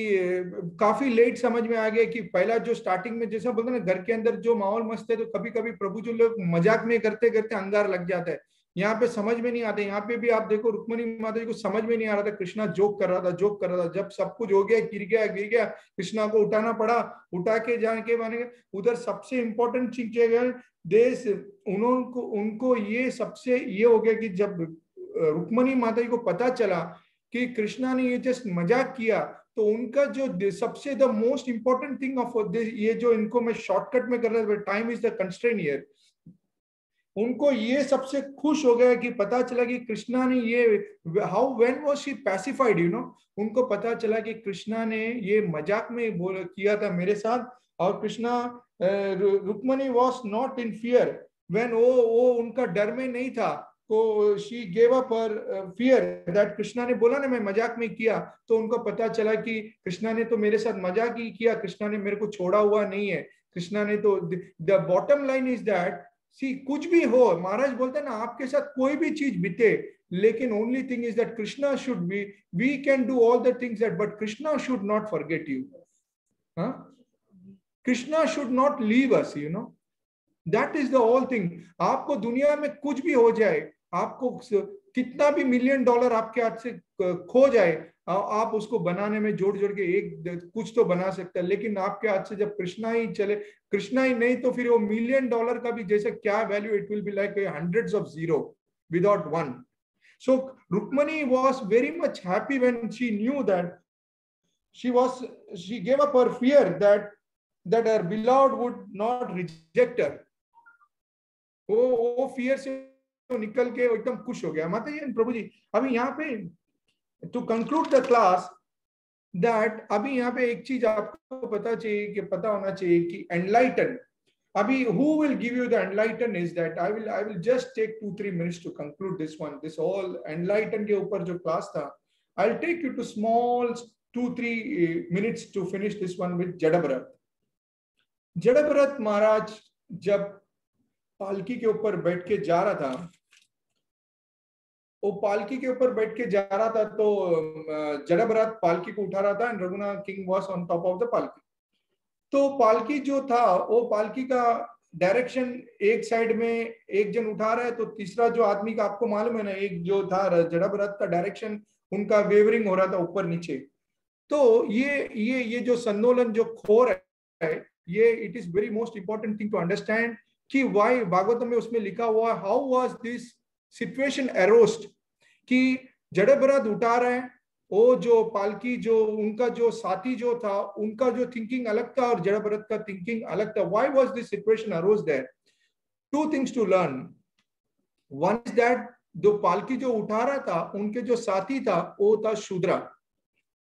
काफी लेट समझ में आ गया कि पहला जो स्टार्टिंग में जैसा बोलते ना घर के अंदर जो माहौल मस्त है, तो कभी कभी प्रभु जो लोग मजाक में करते करते अंगार लग जाता है। यहाँ पे समझ में नहीं आते, यहाँ पे भी आप देखो रुक्मणी माता जी को समझ में नहीं आ रहा था, कृष्णा जोक कर रहा था। जब सब कुछ हो गया, गिर गया, कृष्णा को उठाना पड़ा, उठा के जाने के माने उधर सबसे इंपॉर्टेंट चीज देश उनको ये सबसे ये हो गया कि जब रुक्मणी माता जी को पता चला कि कृष्णा ने ये जस्ट मजाक किया, तो उनका जो सबसे the most important thing of this, ये जो इनको मैं शॉर्टकट में कर रहा था, time is the constraint here, उनको ये सबसे खुश हो गया कि पता चला कि कृष्णा ने ये how when was she pacified you know, उनको पता चला कि कृष्णा ने ये मजाक में बोल किया था मेरे साथ, और Krishna Rukmini was not in fear when वो उनका डर में नहीं था, तो she gave up her fear that Krishna ने बोला ना मैं मजाक में किया, तो उनको पता चला कि कृष्णा ने तो मेरे साथ मजाक ही किया, कृष्णा ने मेरे को छोड़ा हुआ नहीं है। कृष्णा ने तो the bottom line is that see कुछ भी हो, महाराज बोलते हैं ना आपके साथ कोई भी चीज बीते, लेकिन only thing is that Krishna should be, we can do all the things that but Krishna should not forget you, Krishna should not leave us you know, that is the all thing. आपको दुनिया में कुछ भी हो जाए, आपको कितना भी $1,000,000 आपके हाथ से खो जाए, आप उसको बनाने में जोड़ जोड़ के एक कुछ तो बना सकते हैं, लेकिन आपके हाथ से जब कृष्णा ही चले, कृष्णा ही नहीं तो फिर वो $1,000,000 का भी जैसे क्या value, it will be like hundreds of zero without one. So Rukmani was very much happy when she knew that she gave up her fear that her beloved would not reject her. वो fear से निकल के एकदम खुश हो गया। माता जी प्रभु जी, अभी यहाँ पे to conclude the class that, अभी यहाँ पे एक चीज आपको पता चाहिए कि पता होना चाहिए कि एनलाइटन, अभी who will give you the enlighten is that I will just take 2-3 minutes to conclude this one, this all enlighten के ऊपर जो क्लास था, I'll take you to small 2-3 minutes to finish this one with Jadabharat. Jadabharat महाराज जब पालकी के ऊपर बैठ के जा रहा था, वो पालकी के ऊपर बैठ के जा रहा था, तो जड़भरत पालकी को उठा रहा था and Raghunath king was on top of the पालकी। तो पालकी जो था, वो पालकी का डायरेक्शन एक साइड में एक जन उठा रहा है, तो तीसरा जो आदमी का आपको मालूम है ना, एक जो था जड़भरत का डायरेक्शन उनका वेवरिंग हो रहा था ऊपर नीचे। तो ये जो संतुलन जो खो रहा है, ये it is very most important thing to understand कि वाई भागवतम में उसमें लिखा हुआ है how was this situation arosed, कि जड़भरत उठा रहे हैं, वो जो पालकी जो उनका जो साथी जो था उनका जो थिंकिंग अलग था और जड़भरत का थिंकिंग अलग था। Why was this situation arose there? Two things to learn. One is that जो पालकी जो उठा रहा था उनके जो साथी था वो था शूद्रा,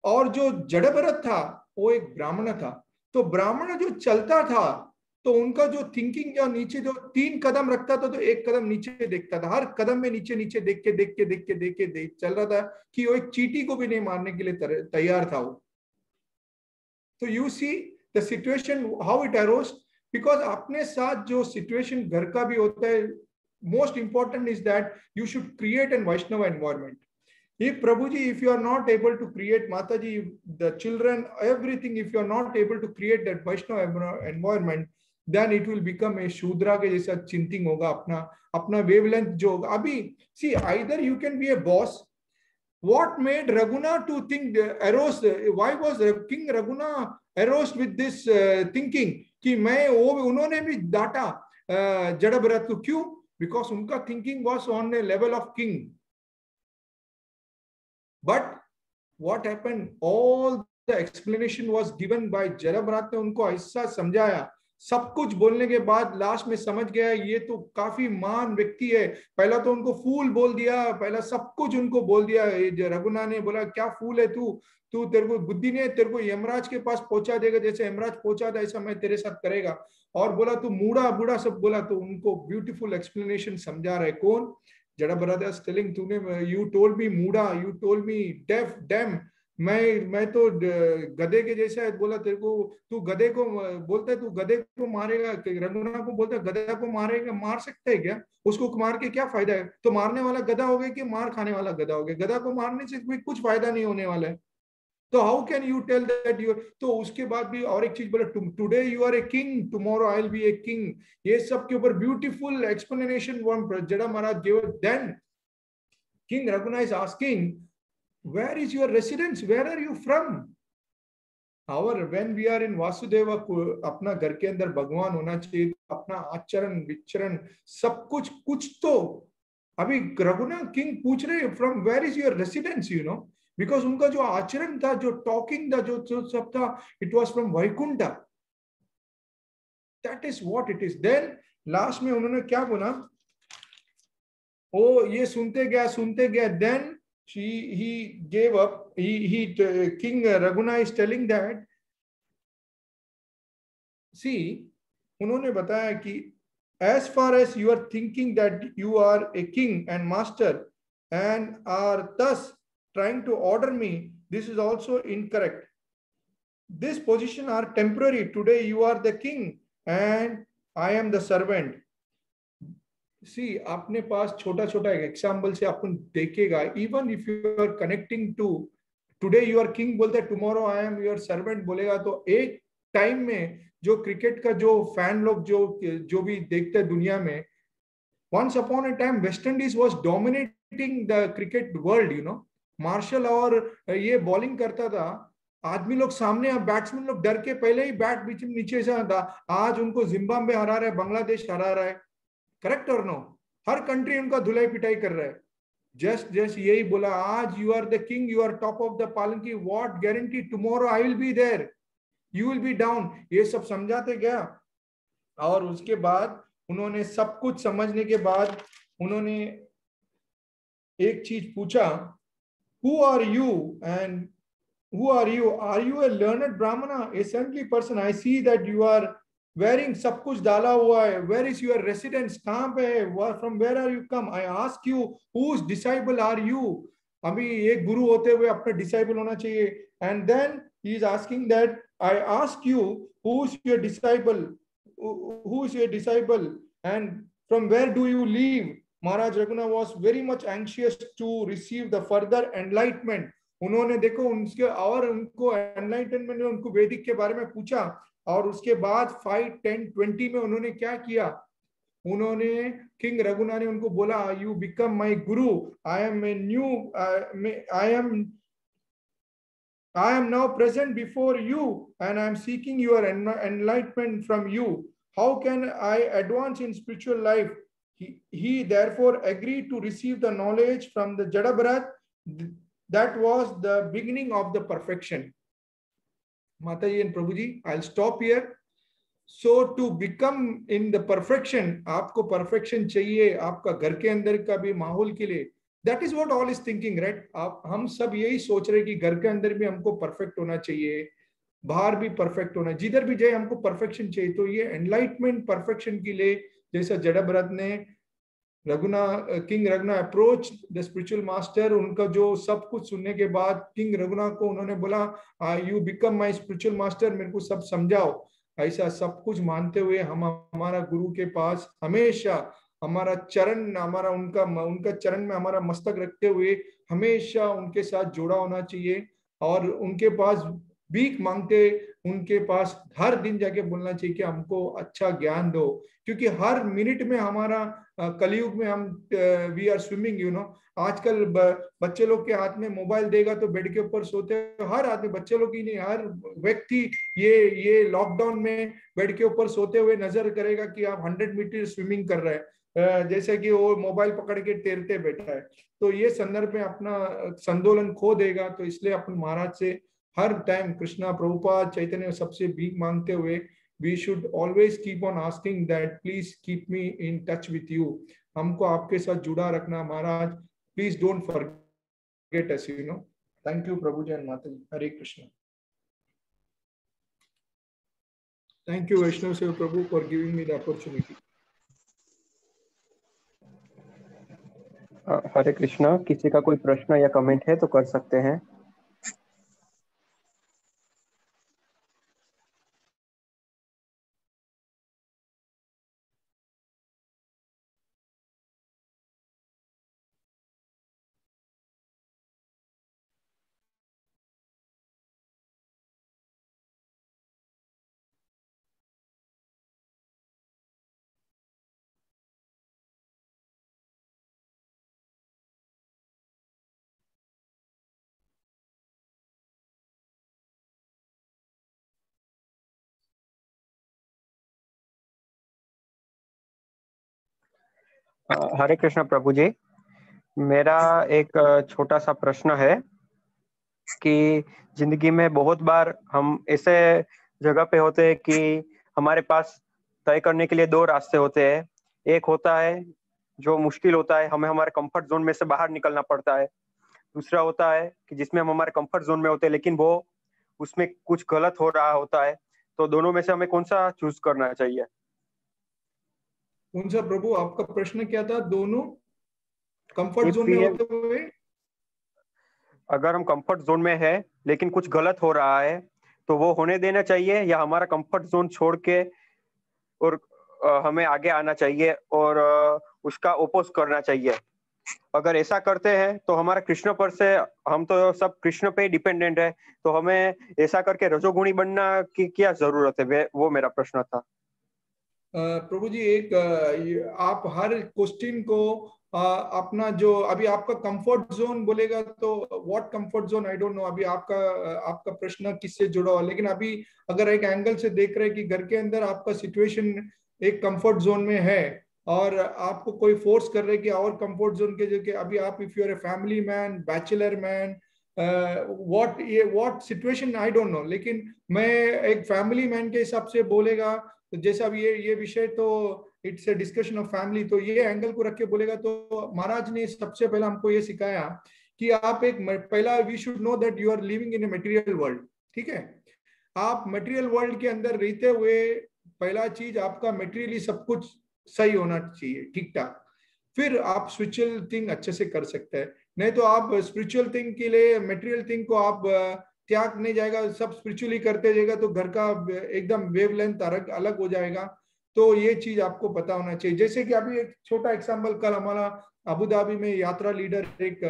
और जो जड़भरत था वो एक ब्राह्मण था। तो ब्राह्मण जो चलता था तो उनका जो थिंकिंग जो नीचे जो 3 कदम रखता था तो 1 कदम नीचे देखता था, हर कदम में नीचे नीचे देख के चल रहा था कि वो एक चींटी को भी नहीं मारने के लिए तैयार था वो। तो you see the situation how it arose, because अपने साथ जो सिचुएशन घर का भी होता है, most important is that you should create an Vaishnava environment. If Prabhuji, if you are not able to create, Mataji, the children, everything, if you are not able to create that Vaishnava environment, then it will become a Shudra के जैसा चिंतिंग होगा, अपना wavelength जो होगा। अभी see, either you can be a boss. What made Raguna to think aroused? Why was King Raguna aroused with this thinking कि मैं वो उन्होंने भी डांटा जड़भरत को, क्यों? Because उनका thinking was on a level of king. But what happened? All the explanation was given by Jadabharat ने उनको ऐसा समझाया, सब कुछ बोलने के बाद लास्ट में समझ गया ये तो काफी महान व्यक्ति है। पहला तो उनको फूल बोल दिया, पहला सब कुछ उनको बोल दिया। रघुना ने बोला क्या फूल है तू, तेरे को बुद्धि नहीं है, तेरे को यमराज के पास पहुंचा देगा, जैसे यमराज पहुंचा था ऐसा मैं तेरे साथ करेगा। और बोला तू मूढ़ा बूढ़ा सब बोला, तो उनको ब्यूटीफुल एक्सप्लेनेशन समझा रहे। कौन? जड़भरत is telling, तूने you told me मूढ़ा, you told me deaf, dumb, मैं तो गधे के जैसा है। बोला तेरे को, तू गधे को बोलता है, तू गधे को मारेगा, रघुना को बोलता है गधा को मारेगा, मार सकता है क्या? उसको मार के क्या फायदा है? तो मारने वाला गधा हो गया कि मार खाने वाला गधा हो गया? गधा को मारने से कोई कुछ फायदा नहीं होने वाला है। तो how can you tell that you? तो उसके बाद भी और एक चीज बोला, today you are a king, tomorrow I will be a king. ये सब के ऊपर beautiful explanation Jada Maharaj give. Then king Rahugana is asking, where is your residence, where are you from? और when we are in Vasudev, अपना घर के अंदर भगवान होना चाहिए, अपना आचरण विचरण सब कुछ तो अभी रघुना किंग पूछ रहे from where is your residence, you know, because उनका जो आचरण था, जो टॉकिंग था, जो सब था, it was from Vaikuntha. That is what it is. Then last में उन्होंने क्या बोला, ओ ये सुनते गया। Then he gave up. King Raguna is telling that, see, उन्होंने बताया कि as far as you are thinking that you are a king and master and are thus trying to order me, this is also incorrect. This position are temporary. Today you are the king and I am the servant. See, अपने पास छोटा छोटा example से अपन देखेगा, even if you are connecting to today you are king बोलते हैं, tomorrow I am your servant बोलेगा, तो एक टाइम में जो क्रिकेट का जो फैन लोग जो भी देखते हैं दुनिया में, once upon a time West Indies was dominating dominating the cricket world, you know. Marshall और ये बॉलिंग करता था, आदमी लोग सामने, बैट्समैन लोग डर के पहले ही बैट बीच में नीचे से था। आज उनको जिम्बाब्वे हरा रहा है, बांग्लादेश हरा रहा है, करेक्ट और नो? हर कंट्री उनका धुलाई पिटाई कर रहा है। जस्ट यही बोला, आज you are the king, you are top of the palki, what guarantee tomorrow I will be there, you will be down. ये सब समझाते गया। और उसके बाद उन्होंने सब कुछ समझने के बाद उन्होंने एक चीज पूछा, who are you and who are you? Are you a learned brahmana, a saintly person? I see that you are wearing सब कुछ डाला हुआ है। Where is your residence? कहाँ पे है? From where are you come? I ask you, whose disciple are you? अभी एक गुरु होते हुए अपने डिसाइबल होना चाहिए। And then he is asking that I ask you, who's your disciple? Who's your disciple? And from where do you live? Maharaj Raghunatha was very much anxious to receive the further enlightenment. उन्होंने देखो उनके और उनको enlightenment में उनको वैदिक के बारे में पूछा। और उसके बाद 5, 10, 20 में उन्होंने क्या किया? उन्होंने किंग रघुनाथ ने उनको बोला, you become my Guru, I am now present before you and I am seeking your enlightenment from you. How can I advance in spiritual life? He therefore agreed to receive the knowledge from the Jada Bharat. That was the beginning of the perfection. Mataji and Prabhuji, I'll stop here. So to become in the perfection, आपको perfection चाहिए, आपका घर के अंदर का भी माहौल के लिए. That is what all is thinking, right? हम सब यही सोच रहे कि घर के अंदर भी हमको परफेक्ट होना चाहिए, बाहर भी परफेक्ट होना, जिधर भी जाए हमको परफेक्शन चाहिए। तो ये एनलाइटमेंट परफेक्शन के लिए, जैसा जड़ा भरत ने king Raghunath approach the spiritual master, उनका जो सब कुछ सुनने के बाद किंग रघुनाथ को उन्होंने बोला, you become my spiritual master, मेरे को सब समझाओ। ऐसा सब कुछ मानते हुए हम हमारा गुरु के पास हमेशा हमारा चरण, हमारा उनका चरण में हमारा मस्तक रखते हुए हमेशा उनके साथ जुड़ा होना चाहिए। और उनके पास भीख मांगते उनके पास हर दिन जाके बोलना चाहिए कि हमको अच्छा ज्ञान दो, क्योंकि हर मिनट में हमारा कलयुग में हम we are swimming, you know. आजकल बच्चे लोग के हाथ में मोबाइल देगा तो बेड के ऊपर सोते हैं, हर आदमी, बच्चे लोग ही नहीं, हर व्यक्ति ये लॉकडाउन में बेड के ऊपर सोते हुए नजर करेगा कि आप 100 मीटर स्विमिंग कर रहे हैं, जैसे कि वो मोबाइल पकड़ के तैरते बैठा है। तो ये संदर्भ में अपना संतुलन खो देगा। तो इसलिए अपन महाराज से हर टाइम, कृष्णा, प्रभुपाद, चैतन्य, सबसे भीख मांगते हुए we should always keep on asking that please keep me in touch with you, हमको आपके साथ जुड़ा रखना महाराज, please don't forget us, you know. Thank you Prabhuji and Mataji. Hare Krishna. Thank you Vaishnav Seva Prabhu for giving me the opportunity. हरे कृष्णा। किसी का कोई प्रश्न या कमेंट है तो कर सकते हैं। हरे कृष्णा प्रभु जी, मेरा एक छोटा सा प्रश्न है कि जिंदगी में बहुत बार हम ऐसे जगह पे होते हैं कि हमारे पास तय करने के लिए 2 रास्ते होते हैं। एक होता है जो मुश्किल होता है, हमें हमारे कंफर्ट जोन में से बाहर निकलना पड़ता है। दूसरा होता है कि जिसमें हम हमारे कंफर्ट जोन में होते हैं लेकिन वो उसमें कुछ गलत हो रहा होता है। तो दोनों में से हमें कौन सा चूज करना चाहिए? कौन सा प्रभु, आपका प्रश्न क्या था? दोनों कंफर्ट जोन में होते हुए अगर हम कंफर्ट जोन में है लेकिन कुछ गलत हो रहा है तो वो होने देना चाहिए, या हमारा कंफर्ट जोन छोड़ के और हमें आगे आना चाहिए और उसका ओपोज करना चाहिए? अगर ऐसा करते हैं तो हमारा कृष्ण पर से, हम तो सब कृष्ण पे डिपेंडेंट है, तो हमें ऐसा करके रजोगुणी बनना की क्या जरूरत है? वो मेरा प्रश्न था। प्रभु जी एक आप हर क्वेश्चन को अपना जो अभी आपका कंफर्ट जोन बोलेगा तो what comfort zone I don't no, अभी आपका प्रश्न किससे जुड़ा हो, लेकिन अभी अगर एक एंगल से देख रहे हैं कि घर के अंदर आपका सिचुएशन एक कंफर्ट जोन में है और आपको कोई फोर्स कर रहे हैं कि और कंफर्ट जोन के जगह अभी आप if you are a family man, bachelor man, what situation I don't know, लेकिन मैं एक फैमिली मैन के हिसाब से बोलेगा तो जैसे अब ये विषय तो it's a discussion of family, तो ये एंगल को रख के बोलेगा तो महाराज ने सबसे पहले हमको ये सिखाया कि आप एक पहला we should know that you are living in a material world. ठीक है, आप मटेरियल वर्ल्ड के अंदर रहते हुए पहला चीज आपका मटेरियली सब कुछ सही होना चाहिए, ठीक ठाक, फिर आप स्पिरिचुअल थिंग अच्छे से कर सकते हैं। नहीं तो आप स्पिरिचुअल थिंग के लिए मटेरियल थिंग को आप त्याग नहीं जाएगा, सब स्पिरिचुअली करते जाएगा तो घर का एकदम वेवलेंथ अलग हो जाएगा। तो ये चीज आपको पता होना चाहिए। जैसे कि अभी एक छोटा एग्जांपल, कल हमारा अबू धाबी में यात्रा लीडर एक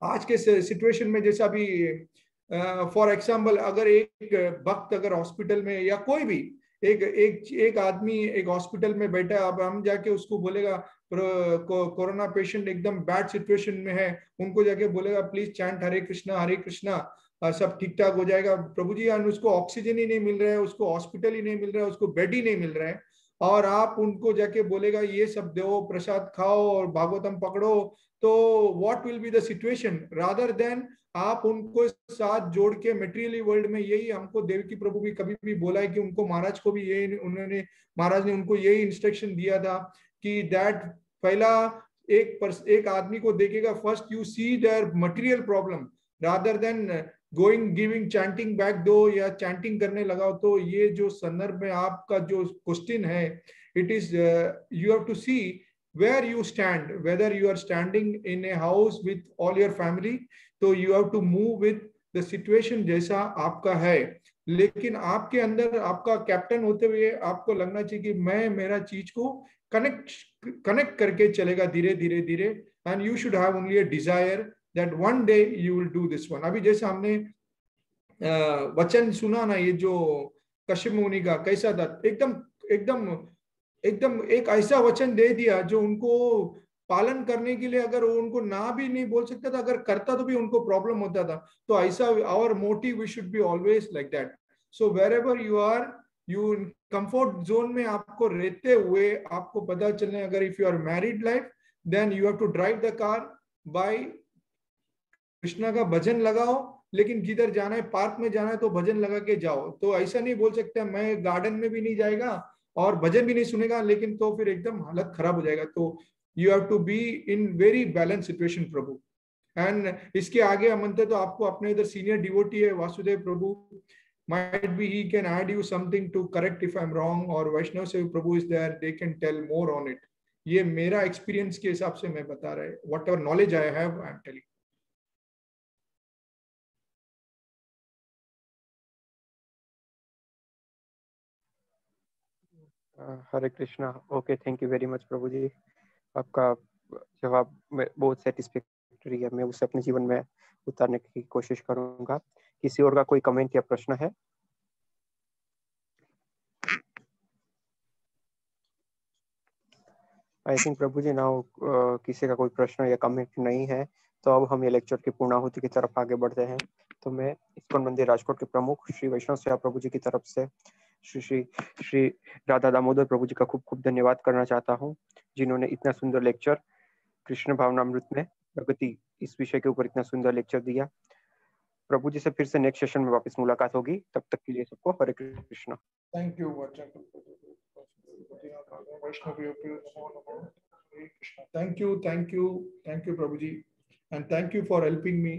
आज के सिचुएशन में जैसे अभी फॉर एग्जांपल अगर एक भक्त अगर हॉस्पिटल में या कोई भी एक आदमी एक हॉस्पिटल में बैठा है, अब हम जाके उसको बोलेगा कोरोना पेशेंट एकदम बैड सिचुएशन में है, उनको जाके बोलेगा प्लीज चैंट हरे कृष्णा सब ठीक ठाक हो जाएगा। प्रभु जी उसको ऑक्सीजन ही नहीं मिल रहा है, उसको हॉस्पिटल ही नहीं मिल रहा है, उसको बेड ही नहीं मिल रहा है, और आप उनको जाके बोलेगा ये सब दो, प्रसाद खाओ और भागवतम पकड़ो, तो what will be the situation. Rather than आप उनको साथ जोड़ के मटेरियली वर्ल्ड में, यही हमको देवकी प्रभु भी कभी भी बोला है कि उनको महाराज को भी यही महाराज ने उनको यही इंस्ट्रक्शन दिया था कि दैट पहला एक आदमी को देखेगा, first you see there material problem rather than going giving chanting back दो या चैंटिंग करने लगाओ। तो ये जो संदर्भ में आपका जो क्वेश्चन है, it is you have to see where you stand, whether you are standing in a house with all your family, तो you have to move with the situation जैसा आपका है। लेकिन आपके अंदर आपका कैप्टन होते हुए आपको लगना चाहिए कि मैं मेरा चीज को कनेक्ट करके चलेगा धीरे धीरे धीरे, and you should have only a desire that one day you will do this one. अभी जैसे हमने वचन सुना ना, ये जो कश्यप मुनि का कैसा था, एकदम एकदम एकदम एक ऐसा वचन दे दिया जो उनको पालन करने के लिए अगर उनको ना भी नहीं बोल सकता था, अगर करता तो भी उनको प्रॉब्लम होता था। तो ऐसा our motive we should be always like that. So wherever you are, you comfort zone में आपको रहते हुए आपको पता चलने, अगर if you are married life then you have to drive the car by Krishna का भजन लगाओ, लेकिन किधर जाना है, पार्क में जाना है तो भजन लगा के जाओ। तो ऐसा नहीं बोल सकते मैं गार्डन में भी नहीं जाएगा और भजन भी नहीं सुनेगा, लेकिन तो फिर एकदम हालत खराब हो जाएगा। तो you have to be in very balance situation प्रभु। एंड इसके आगे मंत्र तो आपको अपने इधर सीनियर डिवोटी है वासुदेव प्रभु, might be he can add you something to correct if I'm wrong, or Vaishnav Sev Prabhu is there, they can tell more on it. ये मेरा एक्सपीरियंस के हिसाब से मैं बता रहा है, whatever knowledge I have I am telling. Hare Krishna. Okay, thank you very much Prabhu ji, आपका जवाब में बहुत सेटिस्फैक्टरी है, मैं उसे अपने जीवन में उतारने की कोशिश करूंगा। किसी और का कोई कमेंट या प्रश्न है? I think Prabhu ji now किसी का कोई प्रश्न या कमेंट नहीं है, तो अब हम ये लेक्चर की पूर्णाहुति की तरफ आगे बढ़ते हैं। तो मैं इस्कॉन मंदिर राजकोट के प्रमुख श्री वैष्णव सेवा प्रभु जी की तरफ से श्री राधा दामोदर प्रभु जी का खूब खूब धन्यवाद करना चाहता हूँ, जिन्होंने इतना सुंदर लेक्चर कृष्ण भावनामृत में प्रगति इस विषय के ऊपर इतना सुंदर लेक्चर दिया। प्रभु जी से फिर से नेक्स्ट सेशन में वापस मुलाकात होगी, तब तक के लिए सबको Hare Krishna. Thank you Thank you Prabhuji, and thank you for helping me